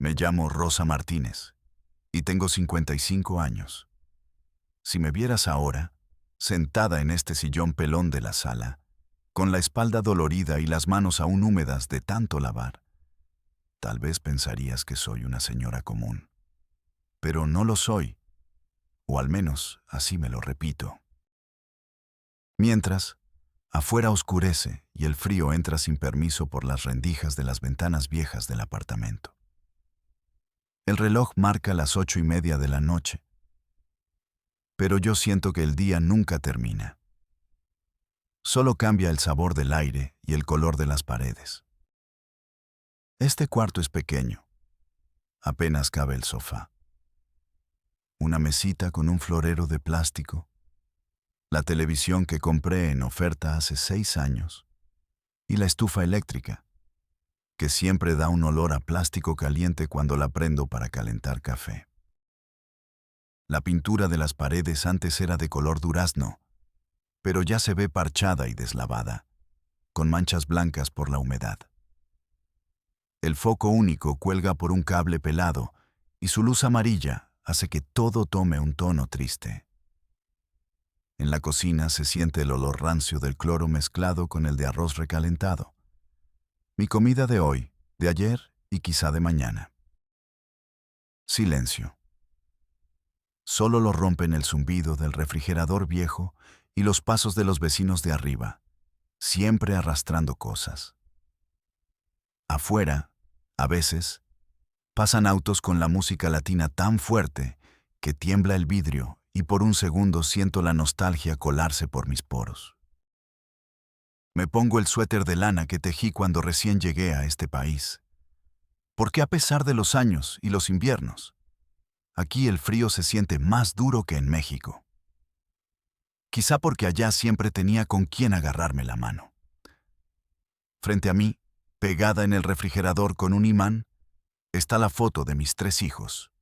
Me llamo Rosa Martínez y tengo 55 años. Si me vieras ahora, sentada en este sillón pelón de la sala, con la espalda dolorida y las manos aún húmedas de tanto lavar, tal vez pensarías que soy una señora común. Pero no lo soy, o al menos así me lo repito. Mientras, afuera oscurece y el frío entra sin permiso por las rendijas de las ventanas viejas del apartamento. El reloj marca las 8:30 de la noche, pero yo siento que el día nunca termina. Solo cambia el sabor del aire y el color de las paredes. Este cuarto es pequeño. Apenas cabe el sofá. Una mesita con un florero de plástico. La televisión que compré en oferta hace 6 años. Y la estufa eléctrica, que siempre da un olor a plástico caliente cuando la prendo para calentar café. La pintura de las paredes antes era de color durazno, pero ya se ve parchada y deslavada, con manchas blancas por la humedad. El foco único cuelga por un cable pelado y su luz amarilla hace que todo tome un tono triste. En la cocina se siente el olor rancio del cloro mezclado con el de arroz recalentado. Mi comida de hoy, de ayer y quizá de mañana. Silencio. Solo lo rompen el zumbido del refrigerador viejo y los pasos de los vecinos de arriba, siempre arrastrando cosas. Afuera, a veces, pasan autos con la música latina tan fuerte que tiembla el vidrio y por un segundo siento la nostalgia colarse por mis poros. Me pongo el suéter de lana que tejí cuando recién llegué a este país. Porque a pesar de los años y los inviernos, aquí el frío se siente más duro que en México. Quizá porque allá siempre tenía con quién agarrarme la mano. Frente a mí, pegada en el refrigerador con un imán, está la foto de mis 3 hijos.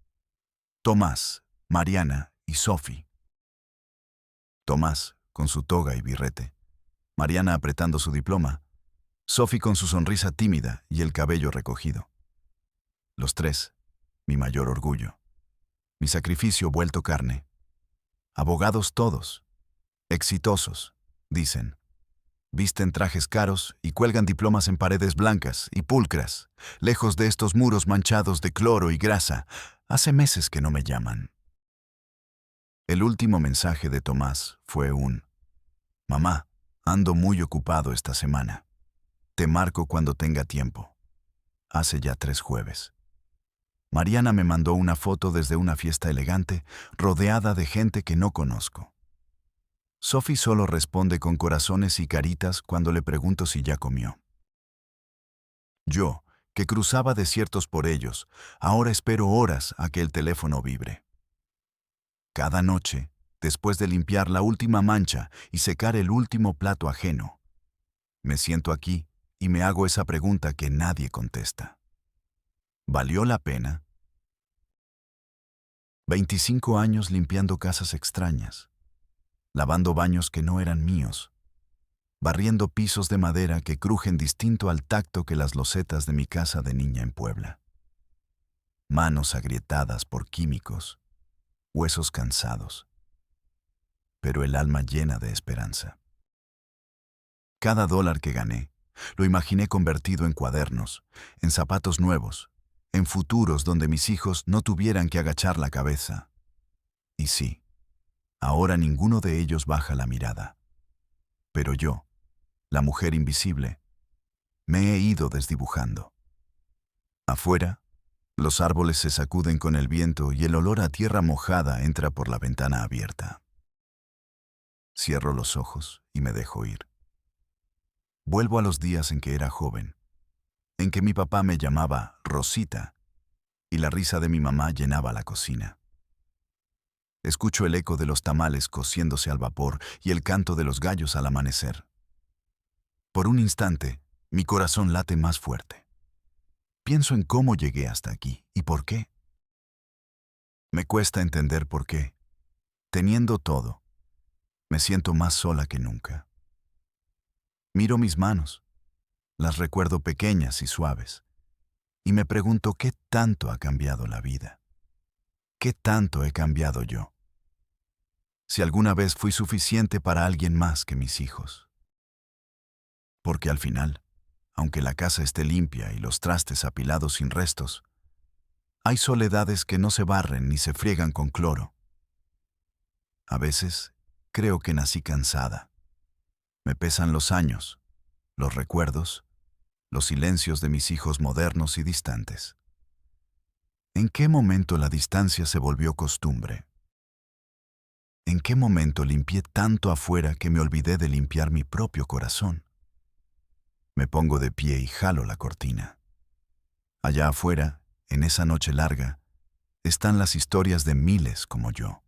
Tomás, Mariana y Sophie. Tomás, con su toga y birrete. Mariana apretando su diploma. Sophie con su sonrisa tímida y el cabello recogido. Los 3, mi mayor orgullo. Mi sacrificio vuelto carne. Abogados todos. Exitosos, dicen. Visten trajes caros y cuelgan diplomas en paredes blancas y pulcras, lejos de estos muros manchados de cloro y grasa. Hace meses que no me llaman. El último mensaje de Tomás fue un: «Mamá, ando muy ocupado esta semana. Te marco cuando tenga tiempo». Hace ya 3 jueves. Mariana me mandó una foto desde una fiesta elegante, rodeada de gente que no conozco. Sophie solo responde con corazones y caritas cuando le pregunto si ya comió. Yo, que cruzaba desiertos por ellos, ahora espero horas a que el teléfono vibre. Cada noche, después de limpiar la última mancha y secar el último plato ajeno, me siento aquí y me hago esa pregunta que nadie contesta. ¿Valió la pena? 25 años limpiando casas extrañas, lavando baños que no eran míos, barriendo pisos de madera que crujen distinto al tacto que las losetas de mi casa de niña en Puebla. Manos agrietadas por químicos, huesos cansados, pero el alma llena de esperanza. Cada dólar que gané, lo imaginé convertido en cuadernos, en zapatos nuevos, en futuros donde mis hijos no tuvieran que agachar la cabeza. Y sí, ahora ninguno de ellos baja la mirada. Pero yo, la mujer invisible, me he ido desdibujando. Afuera, los árboles se sacuden con el viento y el olor a tierra mojada entra por la ventana abierta. Cierro los ojos y me dejo ir. Vuelvo a los días en que era joven, en que mi papá me llamaba Rosita y la risa de mi mamá llenaba la cocina. Escucho el eco de los tamales cociéndose al vapor y el canto de los gallos al amanecer. Por un instante, mi corazón late más fuerte. Pienso en cómo llegué hasta aquí y por qué. Me cuesta entender por qué. Teniendo todo, me siento más sola que nunca. Miro mis manos. Las recuerdo pequeñas y suaves. y me pregunto qué tanto ha cambiado la vida. ¿Qué tanto he cambiado yo? Si alguna vez fui suficiente para alguien más que mis hijos. Porque al final, aunque la casa esté limpia y los trastes apilados sin restos, hay soledades que no se barren ni se friegan con cloro. A veces, creo que nací cansada. Me pesan los años, los recuerdos, los silencios de mis hijos modernos y distantes. ¿En qué momento la distancia se volvió costumbre? ¿En qué momento limpié tanto afuera que me olvidé de limpiar mi propio corazón? Me pongo de pie y jalo la cortina. Allá afuera, en esa noche larga, están las historias de miles como yo.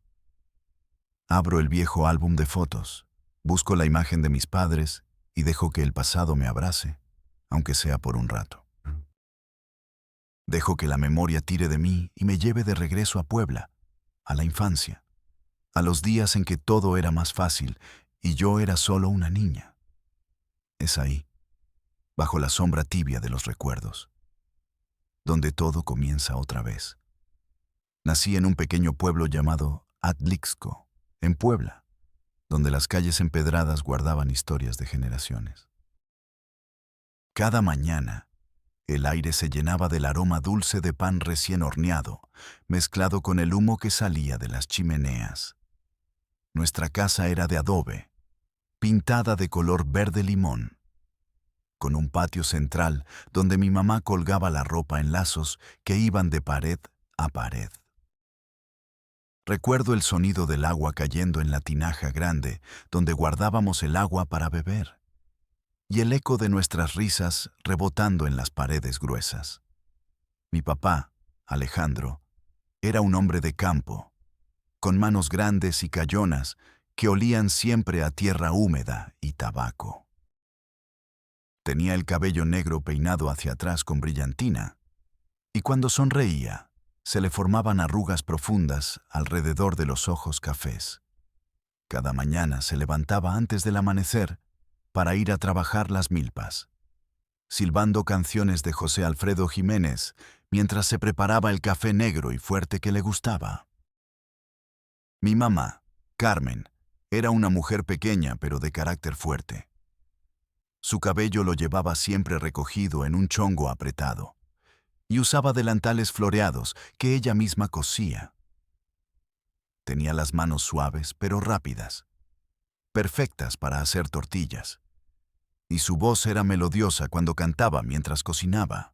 Abro el viejo álbum de fotos, busco la imagen de mis padres y dejo que el pasado me abrace, aunque sea por un rato. Dejo que la memoria tire de mí y me lleve de regreso a Puebla, a la infancia, a los días en que todo era más fácil y yo era solo una niña. Es ahí, bajo la sombra tibia de los recuerdos, donde todo comienza otra vez. Nací en un pequeño pueblo llamado Atlixco, en Puebla, donde las calles empedradas guardaban historias de generaciones. Cada mañana, el aire se llenaba del aroma dulce de pan recién horneado, mezclado con el humo que salía de las chimeneas. Nuestra casa era de adobe, pintada de color verde limón, con un patio central donde mi mamá colgaba la ropa en lazos que iban de pared a pared. Recuerdo el sonido del agua cayendo en la tinaja grande donde guardábamos el agua para beber, y el eco de nuestras risas rebotando en las paredes gruesas. Mi papá, Alejandro, era un hombre de campo, con manos grandes y cayonas que olían siempre a tierra húmeda y tabaco. Tenía el cabello negro peinado hacia atrás con brillantina, y cuando sonreía, se le formaban arrugas profundas alrededor de los ojos cafés. Cada mañana se levantaba antes del amanecer para ir a trabajar las milpas, silbando canciones de José Alfredo Jiménez mientras se preparaba el café negro y fuerte que le gustaba. Mi mamá, Carmen, era una mujer pequeña pero de carácter fuerte. Su cabello lo llevaba siempre recogido en un chongo apretado, y usaba delantales floreados que ella misma cosía. Tenía las manos suaves pero rápidas, perfectas para hacer tortillas, y su voz era melodiosa cuando cantaba mientras cocinaba.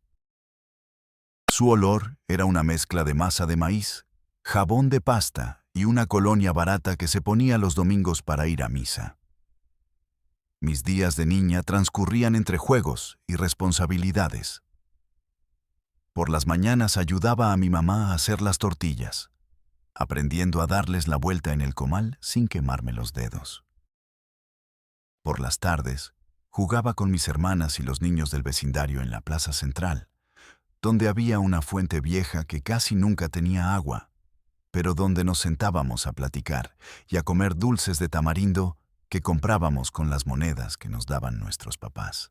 Su olor era una mezcla de masa de maíz, jabón de pasta y una colonia barata que se ponía los domingos para ir a misa. Mis días de niña transcurrían entre juegos y responsabilidades. Por las mañanas ayudaba a mi mamá a hacer las tortillas, aprendiendo a darles la vuelta en el comal sin quemarme los dedos. Por las tardes, jugaba con mis hermanas y los niños del vecindario en la plaza central, donde había una fuente vieja que casi nunca tenía agua, pero donde nos sentábamos a platicar y a comer dulces de tamarindo que comprábamos con las monedas que nos daban nuestros papás.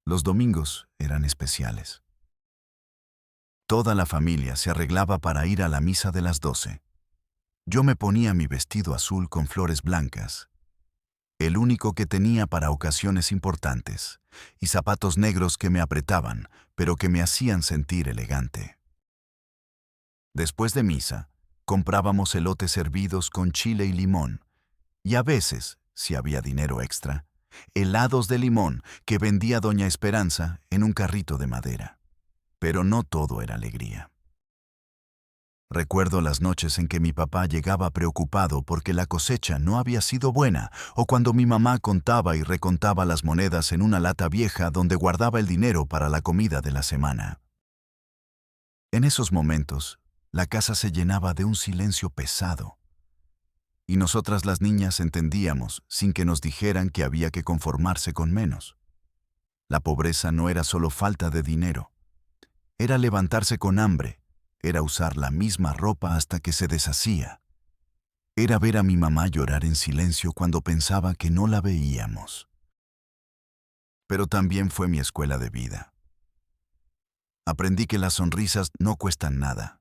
Los domingos eran especiales. Toda la familia se arreglaba para ir a la misa de las 12. Yo me ponía mi vestido azul con flores blancas, el único que tenía para ocasiones importantes, y zapatos negros que me apretaban, pero que me hacían sentir elegante. Después de misa, comprábamos elotes hervidos con chile y limón, y a veces, si había dinero extra, helados de limón que vendía doña Esperanza en un carrito de madera. Pero no todo era alegría. Recuerdo las noches en que mi papá llegaba preocupado porque la cosecha no había sido buena, o cuando mi mamá contaba y recontaba las monedas en una lata vieja donde guardaba el dinero para la comida de la semana. En esos momentos, la casa se llenaba de un silencio pesado, y nosotras las niñas entendíamos sin que nos dijeran que había que conformarse con menos. La pobreza no era solo falta de dinero. Era levantarse con hambre, era usar la misma ropa hasta que se deshacía. Era ver a mi mamá llorar en silencio cuando pensaba que no la veíamos. Pero también fue mi escuela de vida. Aprendí que las sonrisas no cuestan nada,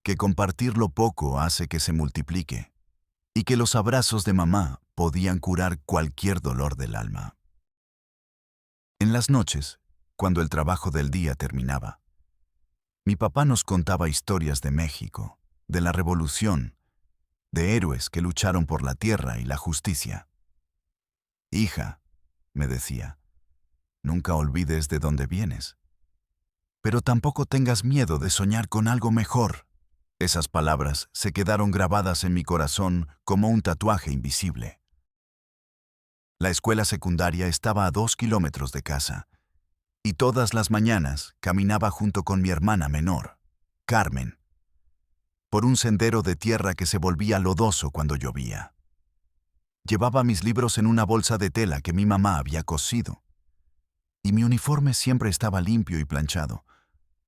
que compartir lo poco hace que se multiplique, y que los abrazos de mamá podían curar cualquier dolor del alma. En las noches, cuando el trabajo del día terminaba, mi papá nos contaba historias de México, de la Revolución, de héroes que lucharon por la tierra y la justicia. Hija, me decía, nunca olvides de dónde vienes. Pero tampoco tengas miedo de soñar con algo mejor. Esas palabras se quedaron grabadas en mi corazón como un tatuaje invisible. La escuela secundaria estaba a 2 kilómetros de casa, y todas las mañanas caminaba junto con mi hermana menor, Carmen, por un sendero de tierra que se volvía lodoso cuando llovía. Llevaba mis libros en una bolsa de tela que mi mamá había cosido, y mi uniforme siempre estaba limpio y planchado,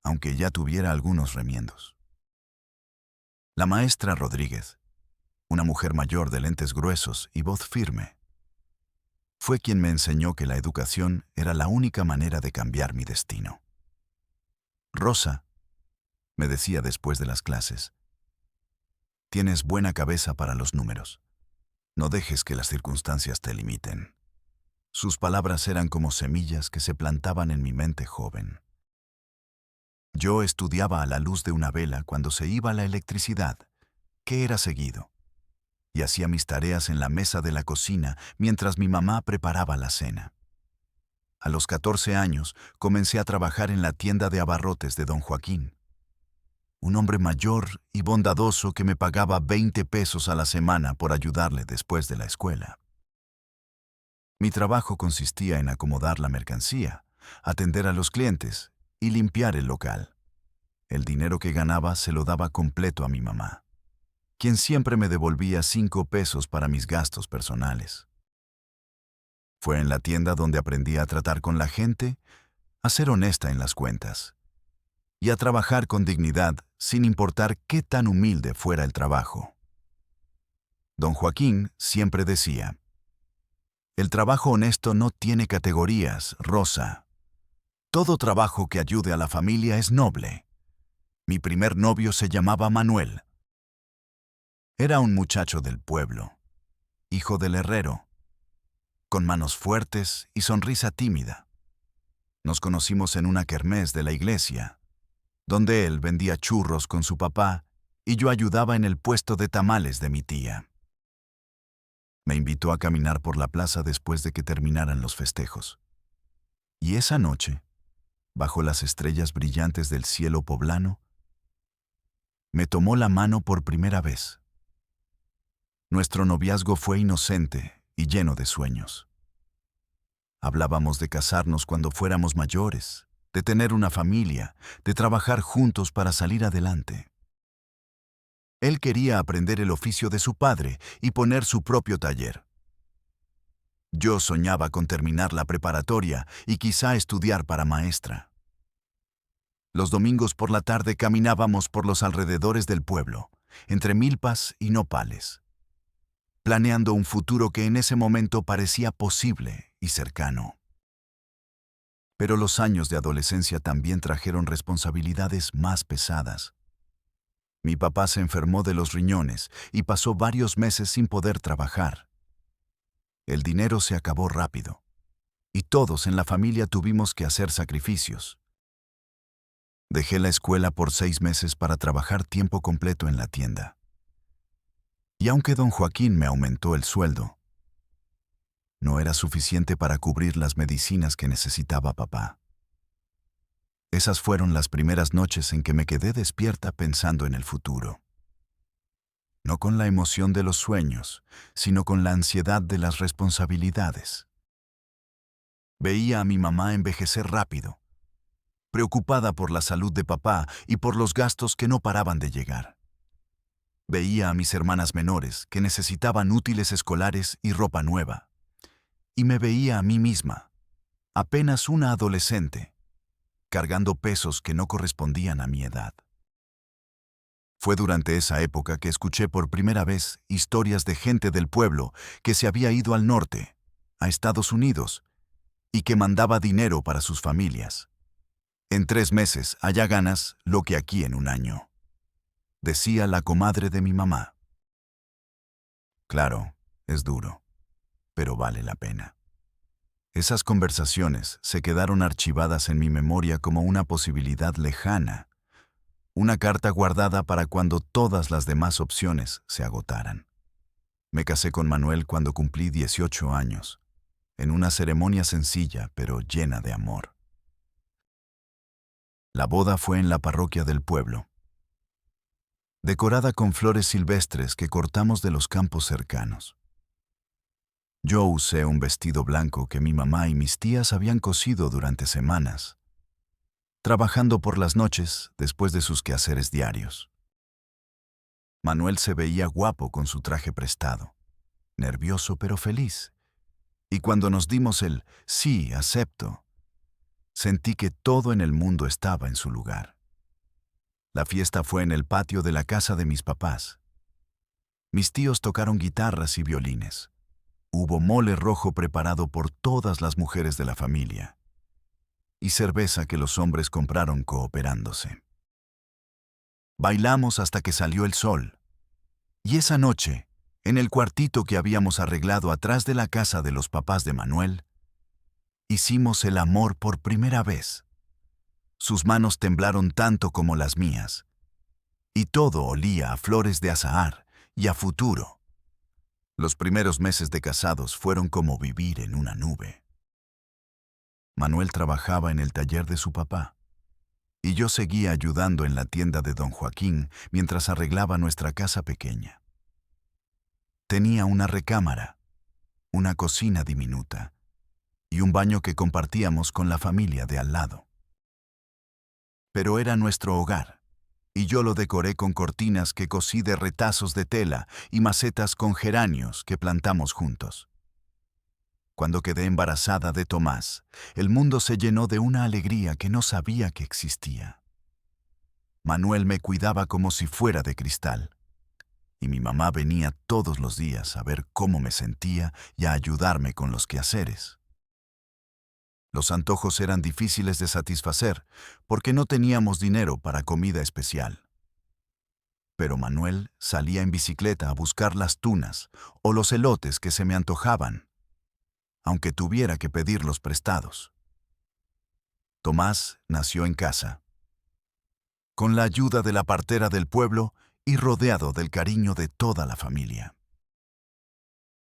aunque ya tuviera algunos remiendos. La maestra Rodríguez, una mujer mayor de lentes gruesos y voz firme, fue quien me enseñó que la educación era la única manera de cambiar mi destino. Rosa, me decía después de las clases, tienes buena cabeza para los números. No dejes que las circunstancias te limiten. Sus palabras eran como semillas que se plantaban en mi mente joven. Yo estudiaba a la luz de una vela cuando se iba la electricidad, que era seguido, y hacía mis tareas en la mesa de la cocina mientras mi mamá preparaba la cena. A los 14 años comencé a trabajar en la tienda de abarrotes de don Joaquín, un hombre mayor y bondadoso que me pagaba 20 pesos a la semana por ayudarle después de la escuela. Mi trabajo consistía en acomodar la mercancía, atender a los clientes y limpiar el local. El dinero que ganaba se lo daba completo a mi mamá, quien siempre me devolvía 5 pesos para mis gastos personales. Fue en la tienda donde aprendí a tratar con la gente, a ser honesta en las cuentas y a trabajar con dignidad sin importar qué tan humilde fuera el trabajo. Don Joaquín siempre decía, el trabajo honesto no tiene categorías, Rosa. Todo trabajo que ayude a la familia es noble. Mi primer novio se llamaba Manuel. Era un muchacho del pueblo, hijo del herrero, con manos fuertes y sonrisa tímida. Nos conocimos en una kermés de la iglesia, donde él vendía churros con su papá y yo ayudaba en el puesto de tamales de mi tía. Me invitó a caminar por la plaza después de que terminaran los festejos. Y esa noche, bajo las estrellas brillantes del cielo poblano, me tomó la mano por primera vez. Nuestro noviazgo fue inocente y lleno de sueños. Hablábamos de casarnos cuando fuéramos mayores, de tener una familia, de trabajar juntos para salir adelante. Él quería aprender el oficio de su padre y poner su propio taller. Yo soñaba con terminar la preparatoria y quizá estudiar para maestra. Los domingos por la tarde caminábamos por los alrededores del pueblo, entre milpas y nopales, planeando un futuro que en ese momento parecía posible y cercano. Pero los años de adolescencia también trajeron responsabilidades más pesadas. Mi papá se enfermó de los riñones y pasó varios meses sin poder trabajar. El dinero se acabó rápido, y todos en la familia tuvimos que hacer sacrificios. Dejé la escuela por 6 meses para trabajar tiempo completo en la tienda. Y aunque don Joaquín me aumentó el sueldo, no era suficiente para cubrir las medicinas que necesitaba papá. Esas fueron las primeras noches en que me quedé despierta pensando en el futuro. No con la emoción de los sueños, sino con la ansiedad de las responsabilidades. Veía a mi mamá envejecer rápido, preocupada por la salud de papá y por los gastos que no paraban de llegar. Veía a mis hermanas menores que necesitaban útiles escolares y ropa nueva. Y me veía a mí misma, apenas una adolescente, cargando pesos que no correspondían a mi edad. Fue durante esa época que escuché por primera vez historias de gente del pueblo que se había ido al norte, a Estados Unidos, y que mandaba dinero para sus familias. En 3 meses allá ganas lo que aquí en un año, decía la comadre de mi mamá. Claro, es duro, pero vale la pena. Esas conversaciones se quedaron archivadas en mi memoria como una posibilidad lejana, una carta guardada para cuando todas las demás opciones se agotaran. Me casé con Manuel cuando cumplí 18 años, en una ceremonia sencilla pero llena de amor. La boda fue en la parroquia del pueblo, decorada con flores silvestres que cortamos de los campos cercanos. Yo usé un vestido blanco que mi mamá y mis tías habían cosido durante semanas, trabajando por las noches después de sus quehaceres diarios. Manuel se veía guapo con su traje prestado, nervioso pero feliz, y cuando nos dimos el sí, acepto, sentí que todo en el mundo estaba en su lugar. La fiesta fue en el patio de la casa de mis papás. Mis tíos tocaron guitarras y violines. Hubo mole rojo preparado por todas las mujeres de la familia y cerveza que los hombres compraron cooperándose. Bailamos hasta que salió el sol. Y esa noche, en el cuartito que habíamos arreglado atrás de la casa de los papás de Manuel, hicimos el amor por primera vez. Sus manos temblaron tanto como las mías, y todo olía a flores de azahar y a futuro. Los primeros meses de casados fueron como vivir en una nube. Manuel trabajaba en el taller de su papá, y yo seguía ayudando en la tienda de don Joaquín mientras arreglaba nuestra casa pequeña. Tenía una recámara, una cocina diminuta y un baño que compartíamos con la familia de al lado. Pero era nuestro hogar, y yo lo decoré con cortinas que cosí de retazos de tela y macetas con geranios que plantamos juntos. Cuando quedé embarazada de Tomás, el mundo se llenó de una alegría que no sabía que existía. Manuel me cuidaba como si fuera de cristal, y mi mamá venía todos los días a ver cómo me sentía y a ayudarme con los quehaceres. Los antojos eran difíciles de satisfacer porque no teníamos dinero para comida especial. Pero Manuel salía en bicicleta a buscar las tunas o los elotes que se me antojaban, aunque tuviera que pedirlos prestados. Tomás nació en casa, con la ayuda de la partera del pueblo y rodeado del cariño de toda la familia.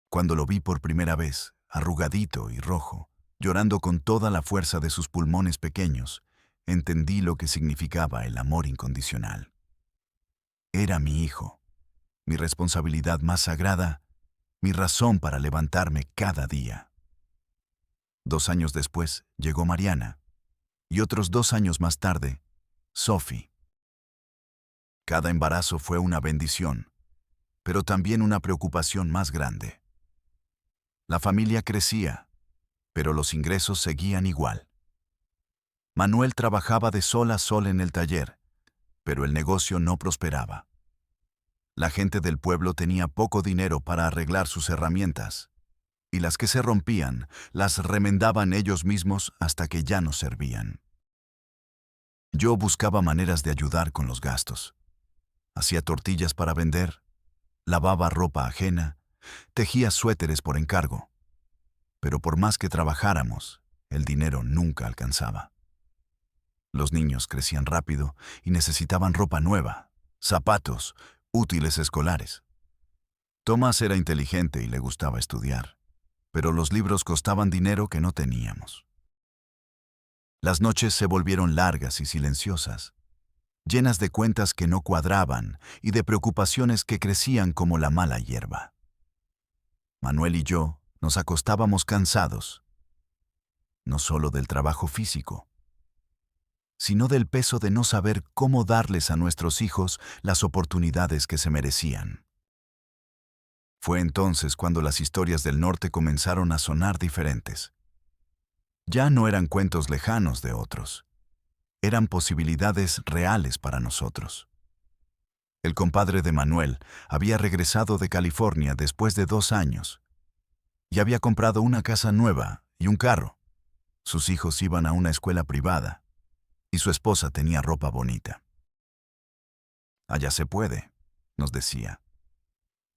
Cuando lo vi por primera vez, arrugadito y rojo, llorando con toda la fuerza de sus pulmones pequeños, entendí lo que significaba el amor incondicional. Era mi hijo, mi responsabilidad más sagrada, mi razón para levantarme cada día. 2 años después llegó Mariana, y otros 2 años más tarde, Sophie. Cada embarazo fue una bendición, pero también una preocupación más grande. La familia crecía, pero los ingresos seguían igual. Manuel trabajaba de sol a sol en el taller, pero el negocio no prosperaba. La gente del pueblo tenía poco dinero para arreglar sus herramientas, y las que se rompían las remendaban ellos mismos hasta que ya no servían. Yo buscaba maneras de ayudar con los gastos. Hacía tortillas para vender, lavaba ropa ajena, tejía suéteres por encargo. Pero por más que trabajáramos, el dinero nunca alcanzaba. Los niños crecían rápido y necesitaban ropa nueva, zapatos, útiles escolares. Tomás era inteligente y le gustaba estudiar, pero los libros costaban dinero que no teníamos. Las noches se volvieron largas y silenciosas, llenas de cuentas que no cuadraban y de preocupaciones que crecían como la mala hierba. Manuel y yo nos acostábamos cansados, no solo del trabajo físico, sino del peso de no saber cómo darles a nuestros hijos las oportunidades que se merecían. Fue entonces cuando las historias del norte comenzaron a sonar diferentes. Ya no eran cuentos lejanos de otros, eran posibilidades reales para nosotros. El compadre de Manuel había regresado de California después de 2 años y había comprado una casa nueva y un carro. Sus hijos iban a una escuela privada. y su esposa tenía ropa bonita. Allá se puede, nos decía.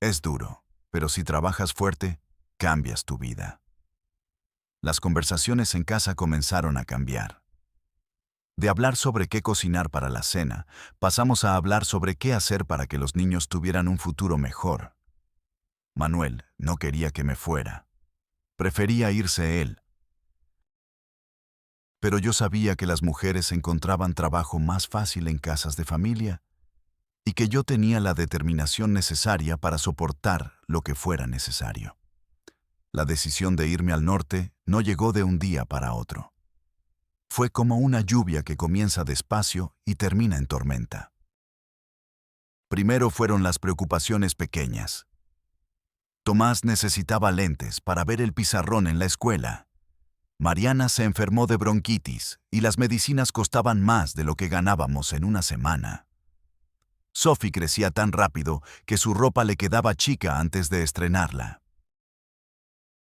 Es duro, pero si trabajas fuerte, cambias tu vida. Las conversaciones en casa comenzaron a cambiar. De hablar sobre qué cocinar para la cena, pasamos a hablar sobre qué hacer para que los niños tuvieran un futuro mejor. Manuel no quería que me fuera. Prefería irse él. Pero yo sabía que las mujeres encontraban trabajo más fácil en casas de familia y que yo tenía la determinación necesaria para soportar lo que fuera necesario. La decisión de irme al norte no llegó de un día para otro. Fue como una lluvia que comienza despacio y termina en tormenta. Primero fueron las preocupaciones pequeñas. Tomás necesitaba lentes para ver el pizarrón en la escuela. Mariana se enfermó de bronquitis y las medicinas costaban más de lo que ganábamos en una semana. Sophie crecía tan rápido que su ropa le quedaba chica antes de estrenarla.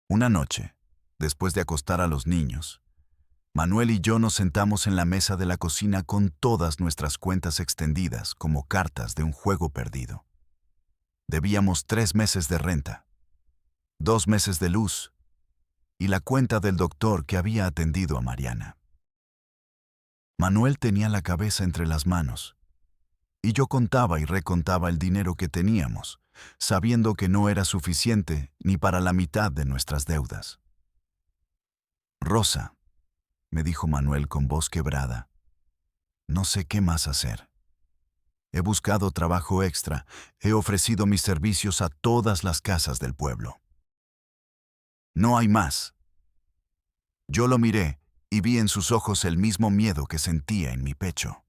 Una noche, después de acostar a los niños, Manuel y yo nos sentamos en la mesa de la cocina con todas nuestras cuentas extendidas como cartas de un juego perdido. Debíamos 3 meses de renta, 2 meses de luz y la cuenta del doctor que había atendido a Mariana. Manuel tenía la cabeza entre las manos y yo contaba y recontaba el dinero que teníamos, sabiendo que no era suficiente ni para la mitad de nuestras deudas. Rosa, me dijo Manuel con voz quebrada, no sé qué más hacer. He buscado trabajo extra, he ofrecido mis servicios a todas las casas del pueblo. No hay más. Yo lo miré y vi en sus ojos el mismo miedo que sentía en mi pecho.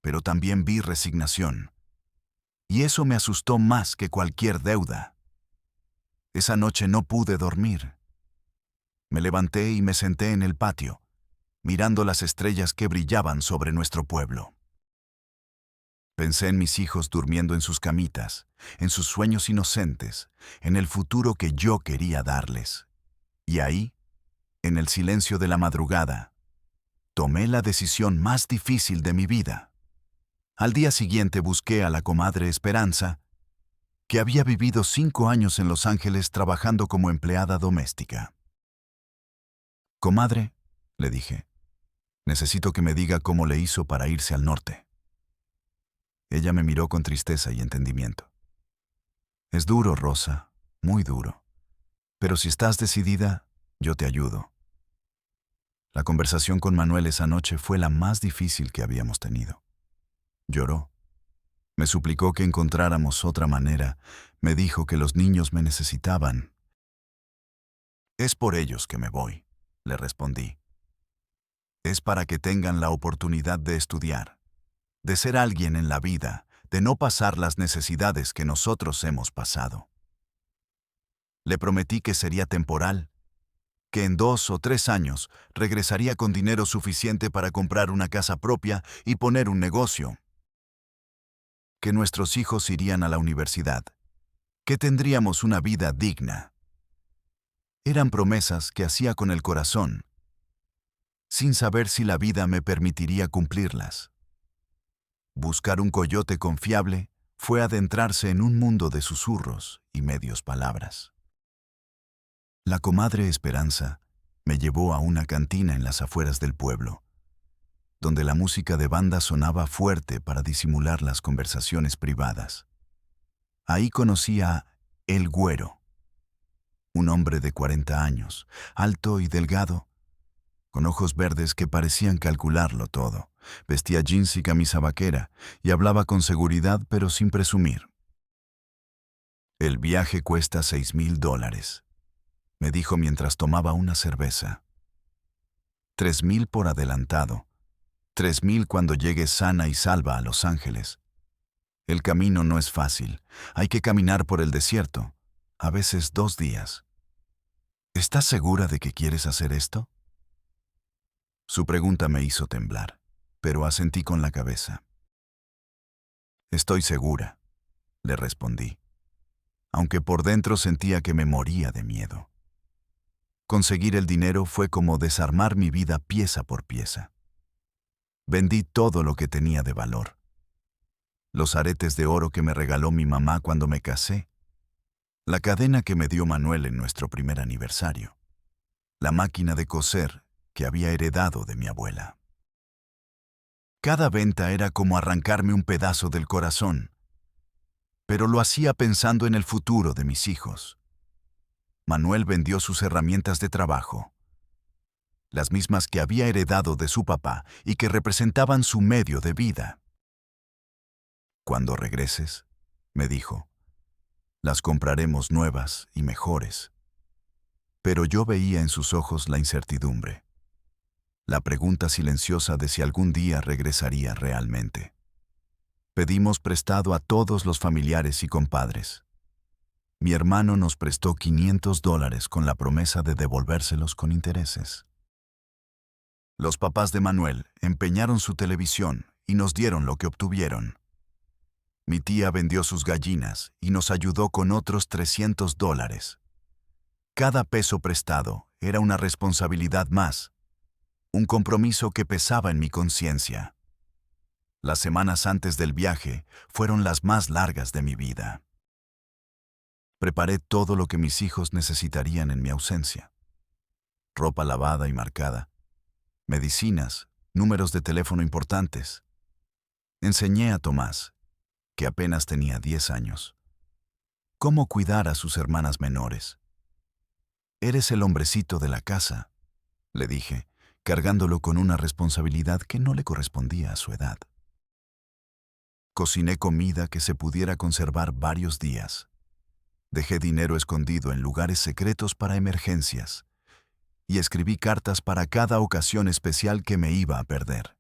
Pero también vi resignación. Y eso me asustó más que cualquier deuda. Esa noche no pude dormir. Me levanté y me senté en el patio, mirando las estrellas que brillaban sobre nuestro pueblo. Pensé en mis hijos durmiendo en sus camitas, en sus sueños inocentes, en el futuro que yo quería darles. Y ahí, en el silencio de la madrugada, tomé la decisión más difícil de mi vida. Al día siguiente busqué a la comadre Esperanza, que había vivido 5 años en Los Ángeles trabajando como empleada doméstica. «Comadre», le dije, «necesito que me diga cómo le hizo para irse al norte». Ella me miró con tristeza y entendimiento. «Es duro, Rosa, muy duro. Pero si estás decidida, yo te ayudo». La conversación con Manuel esa noche fue la más difícil que habíamos tenido. Lloró. Me suplicó que encontráramos otra manera. Me dijo que los niños me necesitaban. «Es por ellos que me voy», le respondí. «Es para que tengan la oportunidad de estudiar, de ser alguien en la vida, de no pasar las necesidades que nosotros hemos pasado». Le prometí que sería temporal, que en 2 o 3 años regresaría con dinero suficiente para comprar una casa propia y poner un negocio, que nuestros hijos irían a la universidad, que tendríamos una vida digna. Eran promesas que hacía con el corazón, sin saber si la vida me permitiría cumplirlas. Buscar un coyote confiable fue adentrarse en un mundo de susurros y medios palabras. La comadre Esperanza me llevó a una cantina en las afueras del pueblo, donde la música de banda sonaba fuerte para disimular las conversaciones privadas. Ahí conocí a El Güero, un hombre de 40 años, alto y delgado, con ojos verdes que parecían calcularlo todo. Vestía jeans y camisa vaquera y hablaba con seguridad pero sin presumir. «El viaje cuesta $6,000», me dijo mientras tomaba una cerveza. 3,000 por adelantado, 3,000 cuando llegues sana y salva a Los Ángeles. El camino no es fácil, hay que caminar por el desierto, a veces 2 días. ¿Estás segura de que quieres hacer esto? Su pregunta me hizo temblar, pero asentí con la cabeza. «Estoy segura», le respondí, aunque por dentro sentía que me moría de miedo. Conseguir el dinero fue como desarmar mi vida pieza por pieza. Vendí todo lo que tenía de valor. Los aretes de oro que me regaló mi mamá cuando me casé, la cadena que me dio Manuel en nuestro primer aniversario, la máquina de coser que había heredado de mi abuela. Cada venta era como arrancarme un pedazo del corazón, pero lo hacía pensando en el futuro de mis hijos. Manuel vendió sus herramientas de trabajo, las mismas que había heredado de su papá y que representaban su medio de vida. Cuando regreses, me dijo, las compraremos nuevas y mejores. Pero yo veía en sus ojos la incertidumbre, la pregunta silenciosa de si algún día regresaría realmente. Pedimos prestado a todos los familiares y compadres. Mi hermano nos prestó $500 con la promesa de devolvérselos con intereses. Los papás de Manuel empeñaron su televisión y nos dieron lo que obtuvieron. Mi tía vendió sus gallinas y nos ayudó con otros $300. Cada peso prestado era una responsabilidad más, un compromiso que pesaba en mi conciencia. Las semanas antes del viaje fueron las más largas de mi vida. Preparé todo lo que mis hijos necesitarían en mi ausencia. Ropa lavada y marcada, medicinas, números de teléfono importantes. Enseñé a Tomás, que apenas tenía 10 años, cómo cuidar a sus hermanas menores. Eres el hombrecito de la casa, le dije, cargándolo con una responsabilidad que no le correspondía a su edad. Cociné comida que se pudiera conservar varios días. Dejé dinero escondido en lugares secretos para emergencias y escribí cartas para cada ocasión especial que me iba a perder.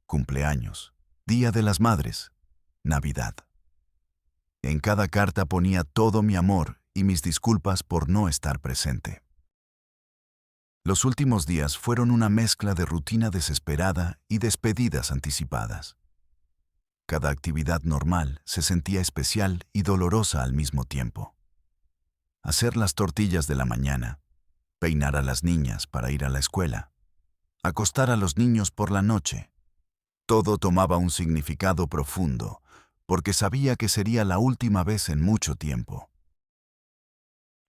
Cumpleaños, Día de las Madres, Navidad. En cada carta ponía todo mi amor y mis disculpas por no estar presente. Los últimos días fueron una mezcla de rutina desesperada y despedidas anticipadas. Cada actividad normal se sentía especial y dolorosa al mismo tiempo. Hacer las tortillas de la mañana, peinar a las niñas para ir a la escuela, acostar a los niños por la noche. Todo tomaba un significado profundo, porque sabía que sería la última vez en mucho tiempo.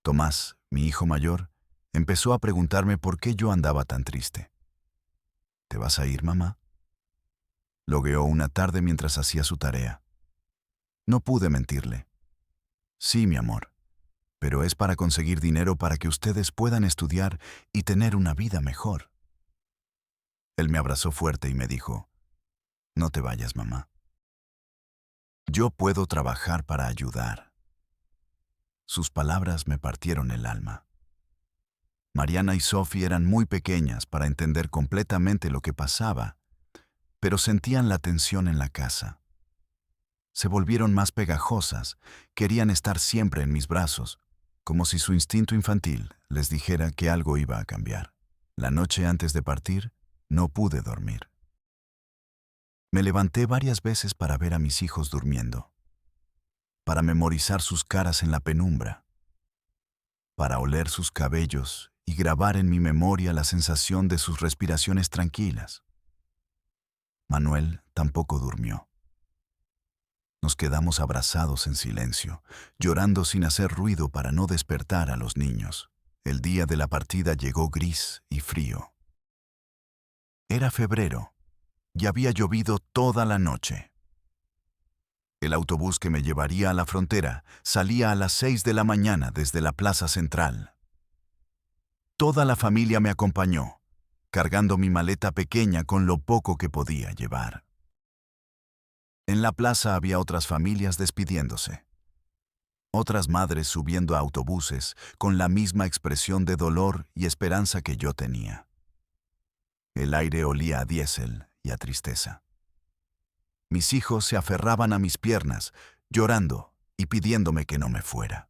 Tomás, mi hijo mayor, empezó a preguntarme por qué yo andaba tan triste. ¿Te vas a ir, mamá?, logueó una tarde mientras hacía su tarea. No pude mentirle. Sí, mi amor, pero es para conseguir dinero para que ustedes puedan estudiar y tener una vida mejor. Él me abrazó fuerte y me dijo, no te vayas, mamá. Yo puedo trabajar para ayudar. Sus palabras me partieron el alma. Mariana y Sophie eran muy pequeñas para entender completamente lo que pasaba, pero sentían la tensión en la casa. Se volvieron más pegajosas, querían estar siempre en mis brazos, como si su instinto infantil les dijera que algo iba a cambiar. La noche antes de partir, no pude dormir. Me levanté varias veces para ver a mis hijos durmiendo, para memorizar sus caras en la penumbra, para oler sus cabellos y grabar en mi memoria la sensación de sus respiraciones tranquilas. Manuel tampoco durmió. Nos quedamos abrazados en silencio, llorando sin hacer ruido para no despertar a los niños. El día de la partida llegó gris y frío. Era febrero y había llovido toda la noche. El autobús que me llevaría a la frontera salía a las 6 de la mañana desde la plaza central. Toda la familia me acompañó, cargando mi maleta pequeña con lo poco que podía llevar. En la plaza había otras familias despidiéndose. Otras madres subiendo a autobuses con la misma expresión de dolor y esperanza que yo tenía. El aire olía a diésel y a tristeza. Mis hijos se aferraban a mis piernas, llorando y pidiéndome que no me fuera.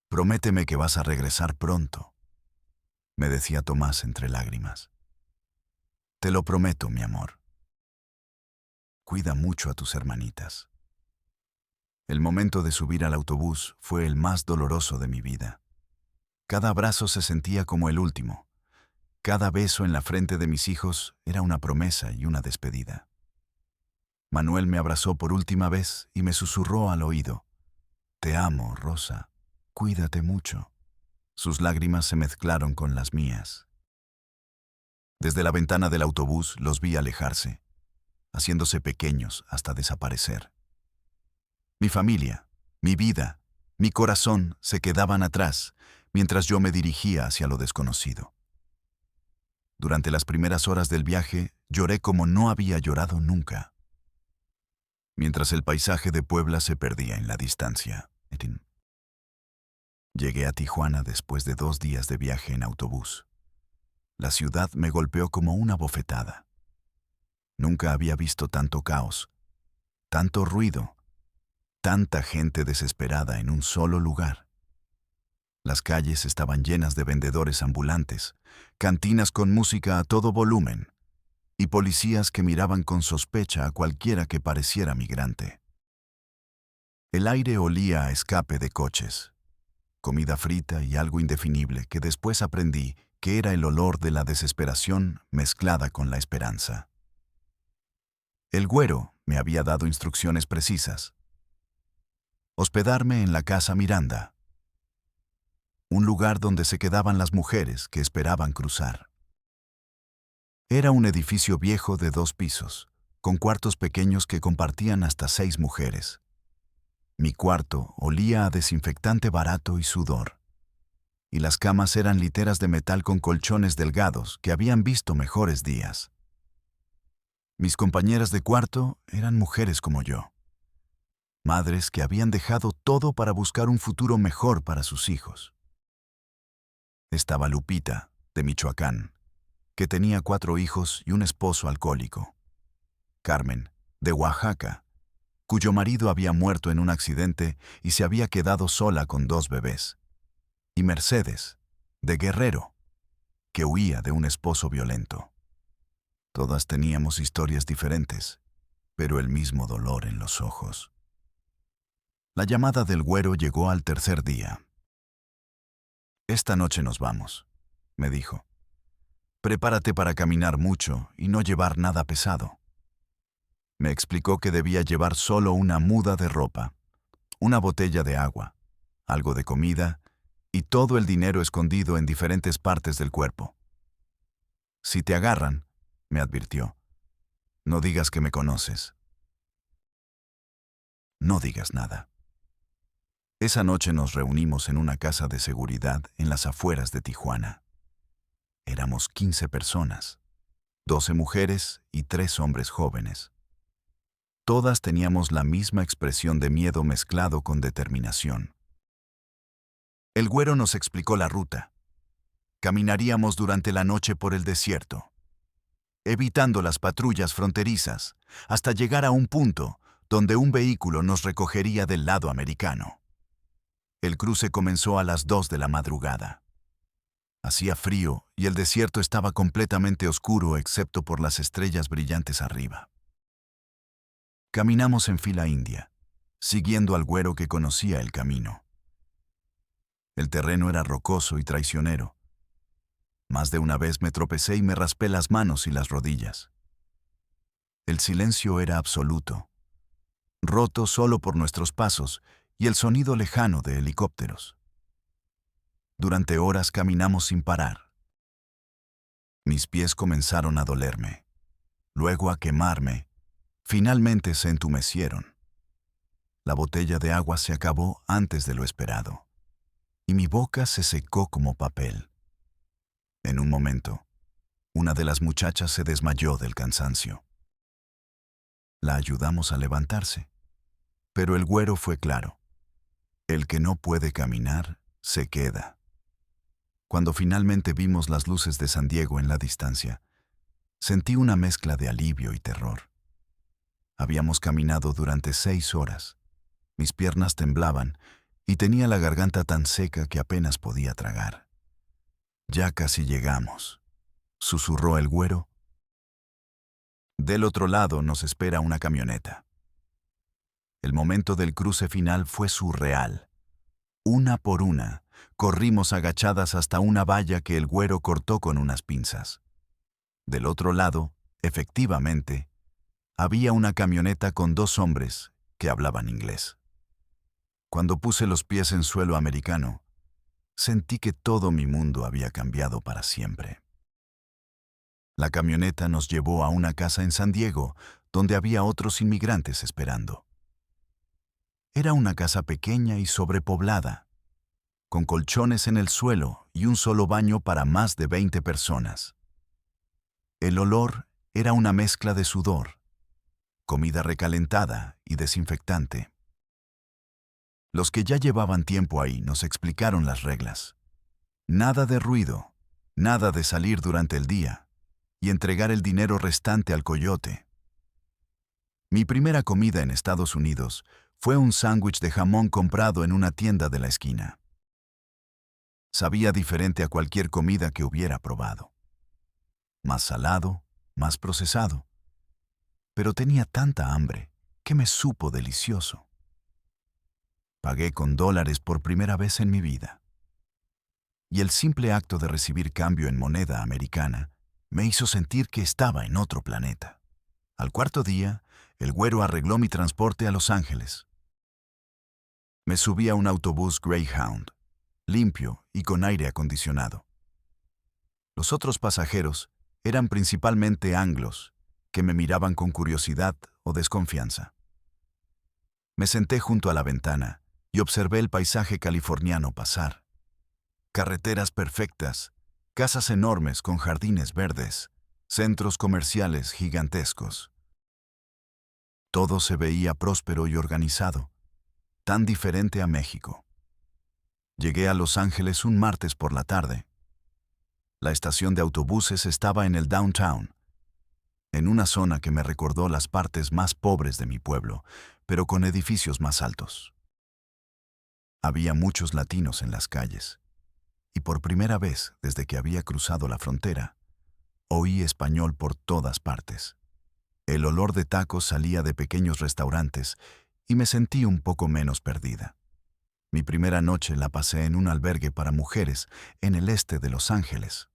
Prométeme que vas a regresar pronto, me decía Tomás entre lágrimas. Te lo prometo, mi amor. Cuida mucho a tus hermanitas. El momento de subir al autobús fue el más doloroso de mi vida. Cada abrazo se sentía como el último. Cada beso en la frente de mis hijos era una promesa y una despedida. Manuel me abrazó por última vez y me susurró al oído: «Te amo, Rosa. Cuídate mucho». Sus lágrimas se mezclaron con las mías. Desde la ventana del autobús los vi alejarse, haciéndose pequeños hasta desaparecer. Mi familia, mi vida, mi corazón se quedaban atrás mientras yo me dirigía hacia lo desconocido. Durante las primeras horas del viaje, lloré como no había llorado nunca. Mientras el paisaje de Puebla se perdía en la distancia. Llegué a Tijuana después de 2 días de viaje en autobús. La ciudad me golpeó como una bofetada. Nunca había visto tanto caos, tanto ruido, tanta gente desesperada en un solo lugar. Las calles estaban llenas de vendedores ambulantes, cantinas con música a todo volumen y policías que miraban con sospecha a cualquiera que pareciera migrante. El aire olía a escape de coches, comida frita y algo indefinible que después aprendí que era el olor de la desesperación mezclada con la esperanza. El güero me había dado instrucciones precisas. Hospedarme en la Casa Miranda, un lugar donde se quedaban las mujeres que esperaban cruzar. Era un edificio viejo de 2 pisos, con cuartos pequeños que compartían hasta 6 mujeres. Mi cuarto olía a desinfectante barato y sudor, y las camas eran literas de metal con colchones delgados que habían visto mejores días. Mis compañeras de cuarto eran mujeres como yo, madres que habían dejado todo para buscar un futuro mejor para sus hijos. Estaba Lupita, de Michoacán, que tenía 4 hijos y un esposo alcohólico. Carmen, de Oaxaca, cuyo marido había muerto en un accidente y se había quedado sola con 2 bebés. Y Mercedes, de Guerrero, que huía de un esposo violento. Todas teníamos historias diferentes, pero el mismo dolor en los ojos. La llamada del güero llegó al tercer día. «Esta noche nos vamos», me dijo. «Prepárate para caminar mucho y no llevar nada pesado». Me explicó que debía llevar solo una muda de ropa, una botella de agua, algo de comida y todo el dinero escondido en diferentes partes del cuerpo. «Si te agarran», me advirtió, «no digas que me conoces. No digas nada». Esa noche nos reunimos en una casa de seguridad en las afueras de Tijuana. Éramos 15 personas, 12 mujeres y 3 hombres jóvenes. Todas teníamos la misma expresión de miedo mezclado con determinación. El güero nos explicó la ruta. Caminaríamos durante la noche por el desierto, evitando las patrullas fronterizas, hasta llegar a un punto donde un vehículo nos recogería del lado americano. El cruce comenzó a las 2 de la madrugada. Hacía frío y el desierto estaba completamente oscuro excepto por las estrellas brillantes arriba. Caminamos en fila india, siguiendo al güero que conocía el camino. El terreno era rocoso y traicionero. Más de una vez me tropecé y me raspé las manos y las rodillas. El silencio era absoluto, roto solo por nuestros pasos y el sonido lejano de helicópteros. Durante horas caminamos sin parar. Mis pies comenzaron a dolerme, luego a quemarme. Finalmente se entumecieron. La botella de agua se acabó antes de lo esperado, y mi boca se secó como papel. En un momento, una de las muchachas se desmayó del cansancio. La ayudamos a levantarse, pero el güero fue claro: el que no puede caminar, se queda. Cuando finalmente vimos las luces de San Diego en la distancia, sentí una mezcla de alivio y terror. Habíamos caminado durante 6 horas. Mis piernas temblaban y tenía la garganta tan seca que apenas podía tragar. «Ya casi llegamos», susurró el güero. Del otro lado nos espera una camioneta. El momento del cruce final fue surreal. Una por una, corrimos agachadas hasta una valla que el güero cortó con unas pinzas. Del otro lado, efectivamente, había una camioneta con 2 hombres que hablaban inglés. Cuando puse los pies en suelo americano, sentí que todo mi mundo había cambiado para siempre. La camioneta nos llevó a una casa en San Diego, donde había otros inmigrantes esperando. Era una casa pequeña y sobrepoblada, con colchones en el suelo y un solo baño para más de 20 personas. El olor era una mezcla de sudor, comida recalentada y desinfectante. Los que ya llevaban tiempo ahí nos explicaron las reglas. Nada de ruido, nada de salir durante el día y entregar el dinero restante al coyote. Mi primera comida en Estados Unidos fue un sándwich de jamón comprado en una tienda de la esquina. Sabía diferente a cualquier comida que hubiera probado. Más salado, más procesado. Pero tenía tanta hambre que me supo delicioso. Pagué con $1 por primera vez en mi vida. Y el simple acto de recibir cambio en moneda americana me hizo sentir que estaba en otro planeta. Al cuarto día, el güero arregló mi transporte a Los Ángeles. Me subí a un autobús Greyhound, limpio y con aire acondicionado. Los otros pasajeros eran principalmente anglos, que me miraban con curiosidad o desconfianza. Me senté junto a la ventana y observé el paisaje californiano pasar. Carreteras perfectas, casas enormes con jardines verdes, centros comerciales gigantescos. Todo se veía próspero y organizado, tan diferente a México. Llegué a Los Ángeles un martes por la tarde. La estación de autobuses estaba en el downtown, en una zona que me recordó las partes más pobres de mi pueblo, pero con edificios más altos. Había muchos latinos en las calles, y por primera vez desde que había cruzado la frontera, oí español por todas partes. El olor de tacos salía de pequeños restaurantes y me sentí un poco menos perdida. Mi primera noche la pasé en un albergue para mujeres en el este de Los Ángeles.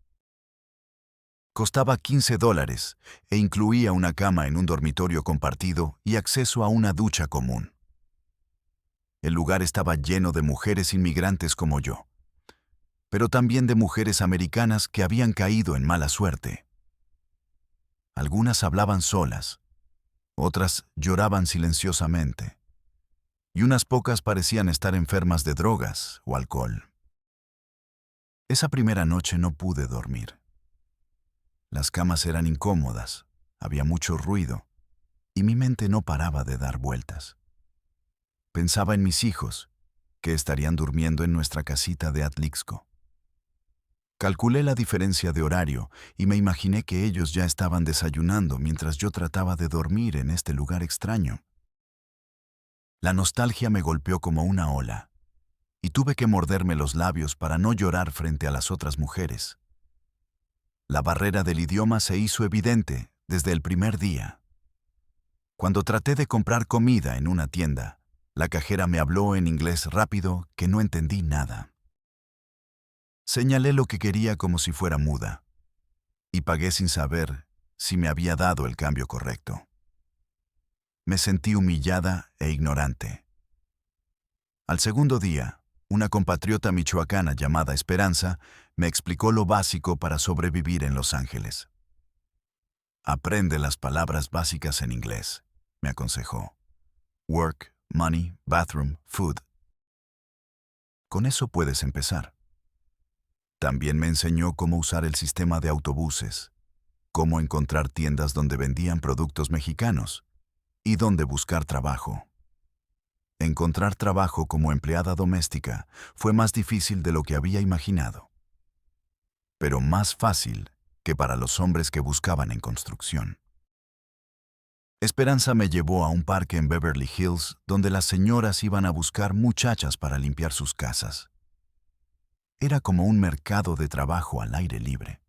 Costaba $15 e incluía una cama en un dormitorio compartido y acceso a una ducha común. El lugar estaba lleno de mujeres inmigrantes como yo, pero también de mujeres americanas que habían caído en mala suerte. Algunas hablaban solas, otras lloraban silenciosamente, y unas pocas parecían estar enfermas de drogas o alcohol. Esa primera noche no pude dormir. Las camas eran incómodas, había mucho ruido, y mi mente no paraba de dar vueltas. Pensaba en mis hijos, que estarían durmiendo en nuestra casita de Atlixco. Calculé la diferencia de horario y me imaginé que ellos ya estaban desayunando mientras yo trataba de dormir en este lugar extraño. La nostalgia me golpeó como una ola, y tuve que morderme los labios para no llorar frente a las otras mujeres. La barrera del idioma se hizo evidente desde el primer día. Cuando traté de comprar comida en una tienda, la cajera me habló en inglés rápido que no entendí nada. Señalé lo que quería como si fuera muda, y pagué sin saber si me había dado el cambio correcto. Me sentí humillada e ignorante. Al segundo día, una compatriota michoacana llamada Esperanza me explicó lo básico para sobrevivir en Los Ángeles. Aprende las palabras básicas en inglés, me aconsejó. Work, money, bathroom, food. Con eso puedes empezar. También me enseñó cómo usar el sistema de autobuses, cómo encontrar tiendas donde vendían productos mexicanos y dónde buscar trabajo. Encontrar trabajo como empleada doméstica fue más difícil de lo que había imaginado, pero más fácil que para los hombres que buscaban en construcción. Esperanza me llevó a un parque en Beverly Hills donde las señoras iban a buscar muchachas para limpiar sus casas. Era como un mercado de trabajo al aire libre,